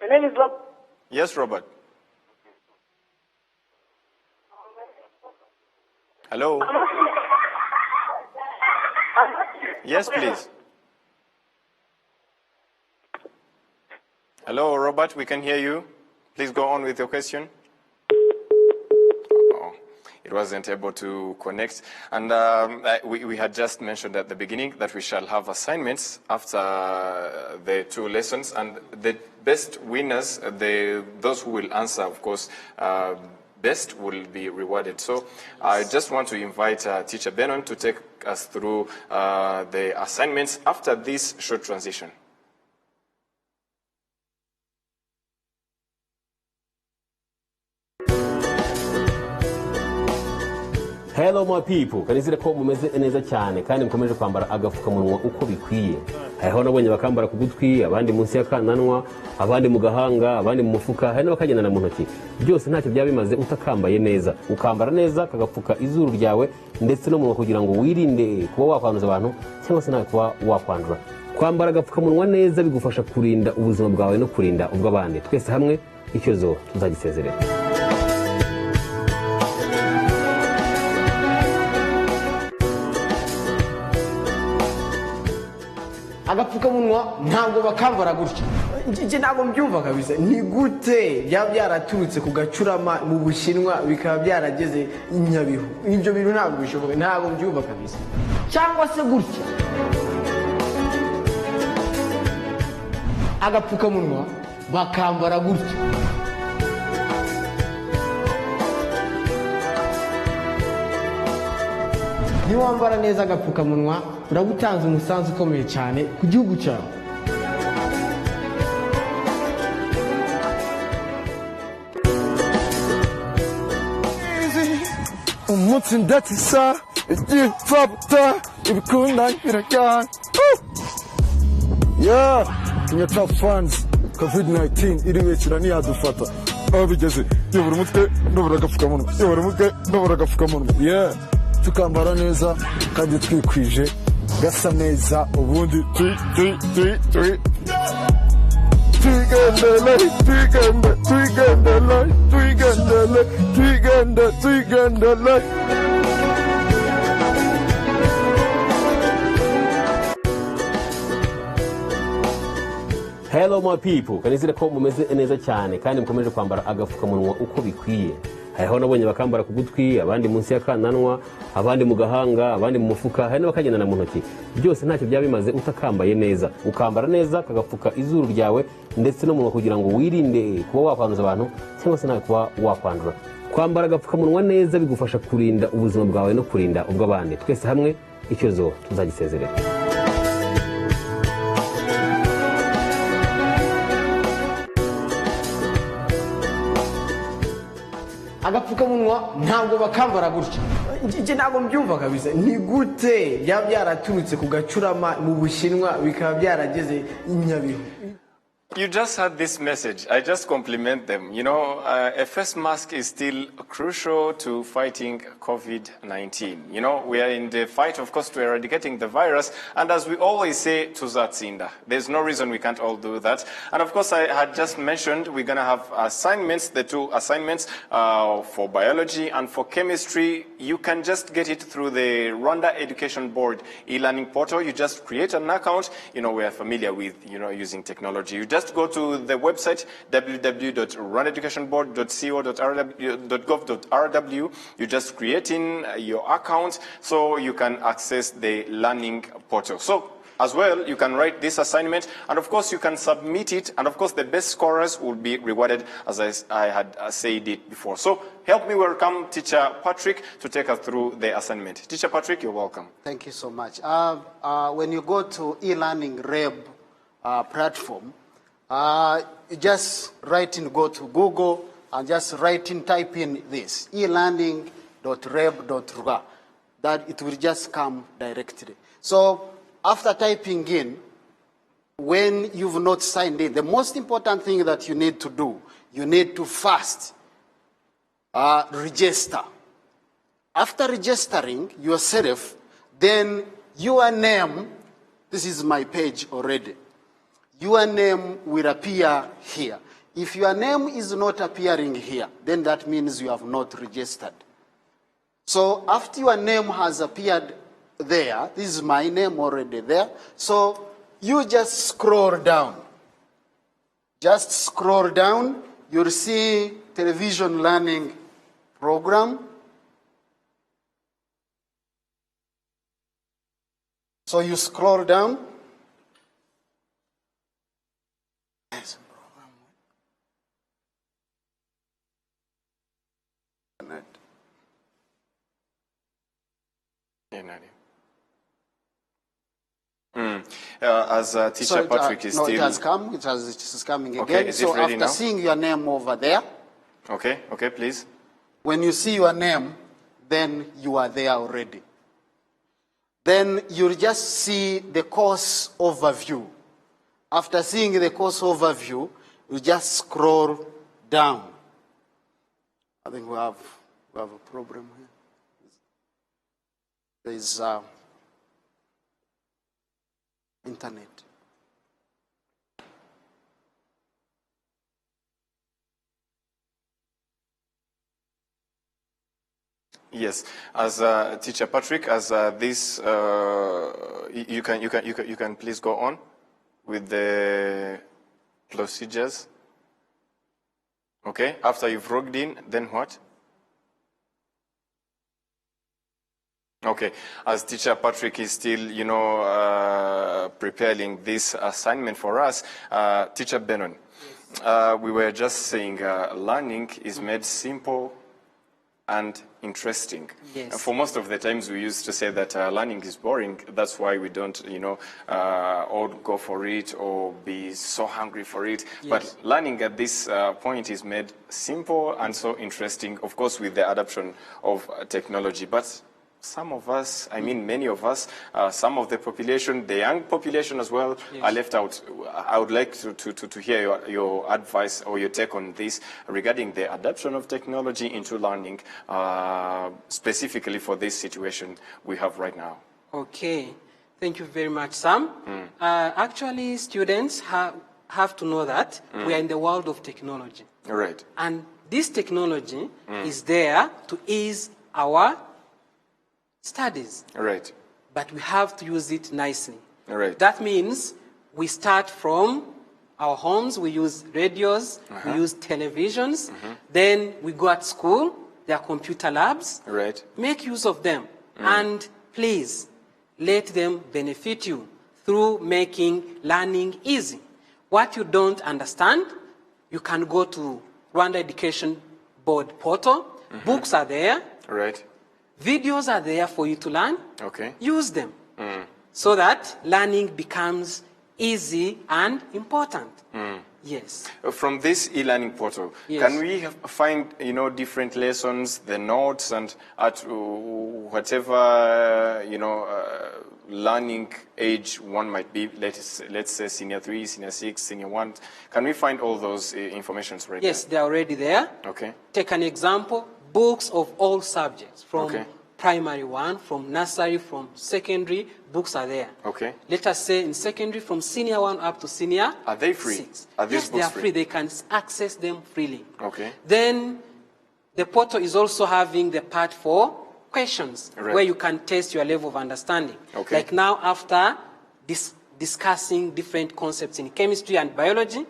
My name is Robert. Yes, Robert. Hello? Yes, please. Hello, Robert, we can hear you. Please go on with your question. Oh, it wasn't able to connect. And we had just mentioned at the beginning that we shall have assignments after the 2 lessons. And the best winners, those who will answer, of course, best will be rewarded. So I just want to invite Teacher Benon to take us through the assignments after this short transition. Hello my people, kanizire ko mumeze neza cyane kandi mukomeje kwambara agapfukamunwa uko bikwiye. Hariho nabonye bakambara ku gutwi, abandi munsi y'akananwa, abandi mu gahanga, abandi mu mufuka, hari n'abakagendana mu ntoki. Byose ntacyo byaba bimaze utakambaye neza. Ukambara neza kagapfuka izuru ryawe ndetse no mu kugira ngo wirinde kuba wakwanduza abantu cyangwa se nawe kuba wakwandura. Kwambara agapfukamunwa neza bigufasha kurinda ubuzima bwawe no kurinda ubw'abandi. Twese hamwe icyozo tuzagisezerera. agapfukamunwa ntabwo bakambara gutya. Njye ntabwo mbyumva kabisa. Ni gute byaba byaraturutse ku gacurama mu Bushinwa bikaba byarageze i Nyabihu? Ibyo bintu ntabwo bishoboka, ntabwo mbyumva kabisa. Cyangwa se gutya agapfukamunwa bakambara gutya. Niwambara neza agapfukamunwa uragutanze umusanzu ukomeye cyane ku gihugu cyawe. Umutsi ndatisa igipfabuta ibikunda birajyana. Yeah, Kenya Top Fans COVID-19 iriwekira ntiyadufata aho bigeze. Yobora umutwe ndobora agapfukamunwa, yobora umutwe ndobora agapfukamunwa. Yeah, tukambara neza kandi twikwije gasa neza ubundi twigendele. Hello my people, kanizire ko mumeze neza cyane kandi mukomeje kwambara agapfukamunwa uko bikwiye. Hariho nabonye bakambara ku gutwi, abandi munsi y'akananwa, abandi mu gahanga, abandi mu mufuka, hari n'abakagendana mu ntoki. Byose ntacyo byaba bimaze utakambaye neza. Ukambara neza kagapfuka izuru ryawe ndetse no mu kugira ngo wirinde kuba wakwanduza abantu cyangwa se nawe kuba wakwandura. kwambara agapfukamunwa neza bigufasha kurinda ubuzima bwawe no kurinda ubw'abandi. Twese hamwe icyorezo tuzagisezerera. agapfukamunwa ntabwo bakambara gutya. Njye ntabwo mbyumva kabisa, ni gute byaba byaraturutse ku gacurama mu Bushinwa bikaba byarageze i Nyabihu. You just had this message. I just compliment them. You know, a face mask is still crucial to fighting COVID-19. You know, we are in the fight, of course, to eradicating the virus. And as we always say, tuzatsinda. There's no reason we can't all do that. And of course, I had just mentioned we're going to have assignments, the 2 assignments for biology and for chemistry. You can just get it through the Rwanda Education Board e-learning portal. You just create an account. You know, we are familiar with, you know, using technology. You just go to the website www.rwandaeducationboard.co.rw. You just create in your account so you can access the learning portal. So as well, you can write this assignment, and of course you can submit it, and of course the best scorers will be rewarded, as I had said it before. So help me welcome Teacher Patrick to take us through the assignment. Teacher Patrick, you're welcome. Thank you so much. When you go to e-learning REB platform, you just go to Google and just type in this, elearning.reb.rwa. That it will just come directly. So after typing in, when you've not signed in, the most important thing that you need to do, you need to first register. After registering yourself, then your name, this is my page already, your name will appear here. If your name is not appearing here, then that means you have not registered. So after your name has appeared there, this is my name already there, so you just scroll down. Just scroll down, you'll see television learning program. So you scroll down. As Teacher Patrick is no, still... it has come. It is coming okay, again. is So it ready after now? seeing your name over there, Okay, please. when you see your name, then you are there already. Then you'll just see the course overview. After seeing the course overview, you just scroll down. I think we have a problem here. There is internet. Yes, as Teacher Patrick, as this, you can please go on with the procedures. Okay, after you've logged in, then what? Okay, as Teacher Patrick is still, preparing this assignment for us, Teacher Benon, we were just saying learning is made simple and interesting. Yes. For most of the times we used to say that learning is boring. That's why we don't, all go for it or be so hungry for it. Yes. But learning at this point is made simple and so interesting, of course, with the adoption of technology. But some of us, many of us, some of the population, the young population as well, yes, are left out. I would like to hear your advice or your take on this regarding the adoption of technology into learning, specifically for this situation we have right now. Okay, thank you very much, Sam. Actually, students have to know that we are in the world of technology. Right. And this technology is there to ease our studies. Right. But we have to use it nicely. Right. That means we start from our homes, we use radios, we use televisions, then we go at school, there are computer labs. Right. Make use of them. And please, let them benefit you through making learning easy. What you don't understand, you can go to Rwanda Education Board portal Books are there. Right. Videos are there for you to learn. Okay. Use them so that learning becomes easy and important. Yes. From this e-learning portal, Yes. can we find, different lessons, the notes, and at whatever, learning age one might be, let's say senior 3, senior 6, senior 1, can we find all those informations right Yes, they're already there. Okay. Take an example, books of all subjects, from Okay. primary 1, from nursery, from secondary, books are there. Okay. Let us say in secondary, from senior 1 up to senior Are they free? 6. Are these Yes, books they are free? free. They can access them freely. Okay. Then the portal is also having the part for questions, Right. where you can test your level of understanding. Okay. Like now, after discussing different concepts in chemistry and biology,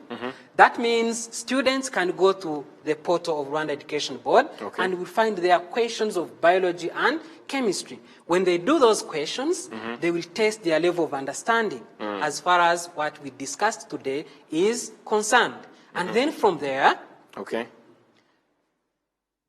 that means students can go to the portal of Rwanda Education Board Okay. and will find their questions of biology and chemistry. When they do those questions, they will test their level of understanding as far as what we discussed today is concerned. And then from there, Okay.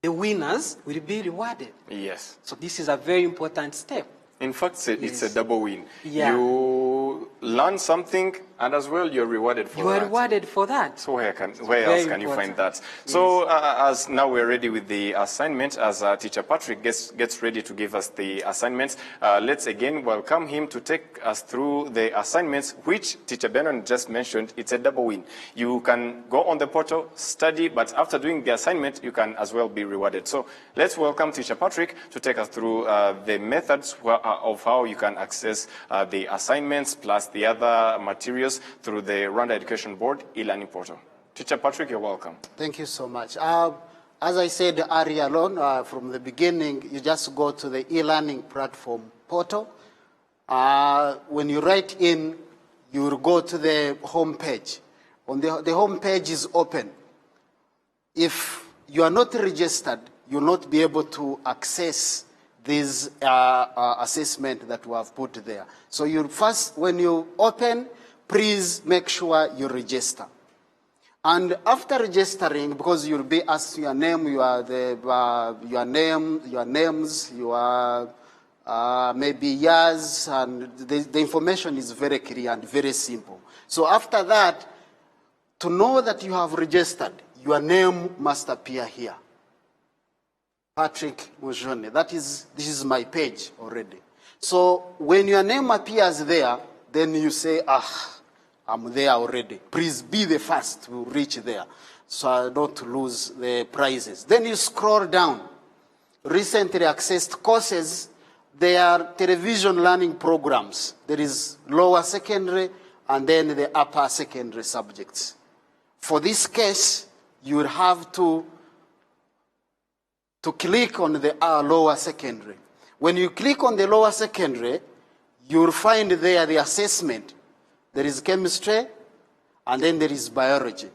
the winners will be rewarded. Yes. So this is a very important step. In fact, it's a double win. Yeah. You learn something, and as well, you're rewarded for You are that. rewarded for that. So where Very else can you find important. that? So as now we're ready with the assignment, as Teacher Patrick gets ready to give us the assignments, let's again welcome him to take us through the assignments, which Teacher Benon just mentioned. It's a double win. You can go on the portal, study, but after doing the assignment, you can as well be rewarded. So let's welcome Teacher Patrick to take us through the methods of how you can access the assignments plus the other materials through the Rwanda Education Board e-learning portal. Teacher Patrick, you're welcome. Thank you so much. As I said earlier on, from the beginning, you just go to the e-learning platform portal. When you write in, you will go to the home page. On the home page is open. If you are not registered, you will not be able to access this assessment that we have put there. So you first, when you open, please make sure you register. And after registering, because you'll be asked your name, your names, maybe years, and the information is very clear and very simple. So after that, to know that you have registered, your name must appear here. Patrick Mujone. This is my page already. So when your name appears there, then you say, I'm there already. Please be the first to reach there, so I don't lose the prizes. Then you scroll down. Recently accessed courses, they are television learning programs. There is lower secondary and then the upper secondary subjects. For this case, you will have to click on the lower secondary. When you click on the lower secondary, you'll find there the assessment. There is chemistry, and then there is biology.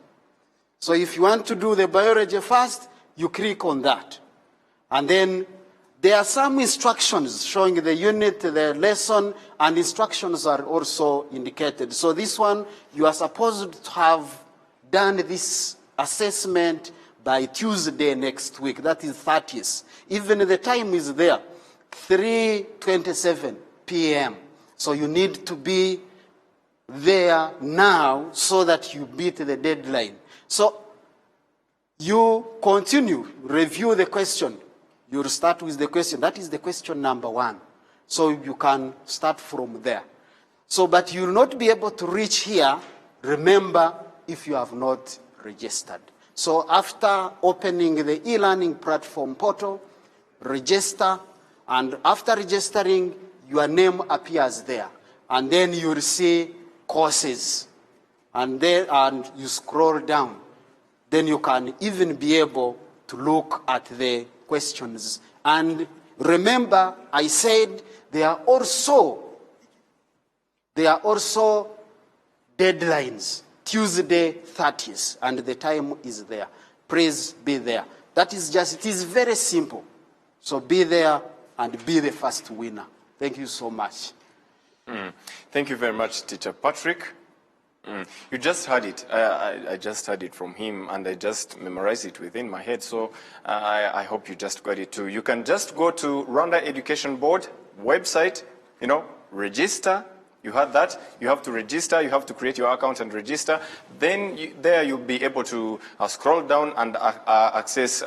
So if you want to do the biology first, you click on that. And then there are some instructions showing the unit, the lesson, and instructions are also indicated. So this one, you are supposed to have done this assessment by Tuesday next week. That is 30th. Even the time is there, 3:27 p.m. So you need to be there now so that you beat the deadline. So you continue, review the question. You'll start with the question. That is the question number 1. So you can start from there. So, but you'll not be able to reach here, remember, if you have not registered. So after opening the e-learning platform portal, register, and after registering, your name appears there. And then you'll see courses. And you scroll down. Then you can even be able to look at the questions. And remember, I said there are also deadlines. Tuesday 30th, and the time is there. Please be there. That is it is very simple. So be there and be the first winner. Thank you so much. Thank you very much, Teacher Patrick. You just heard it. I just heard it from him, and I just memorized it within my head. So I hope you just got it too. You can just go to Rwanda Education Board website, register. You heard that. You have to register. You have to create your account and register. Then there you'll be able to scroll down and access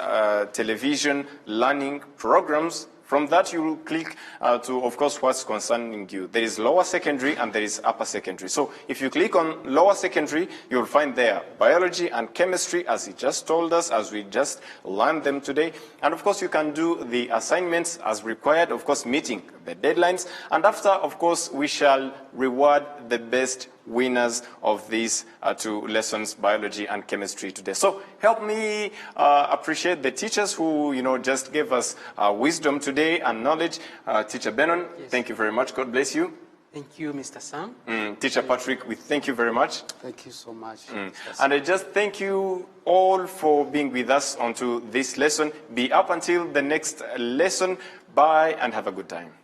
television learning programs. From that, you will click to, of course, what's concerning you. There is lower secondary and there is upper secondary. So if you click on lower secondary, you'll find there biology and chemistry, as he just told us, as we just learned them today. And of course, you can do the assignments as required, of course, meeting the deadlines. And after, of course, we shall reward the best winners of these two lessons, biology and chemistry today. So help me appreciate the teachers who, just gave us wisdom today and knowledge. Teacher Benon, thank you very much. God bless you. Thank you, Mr. Sam. Teacher Patrick, we thank you very much. Thank you so much. And I just thank you all for being with us onto this lesson. Be up until the next lesson. Bye and have a good time.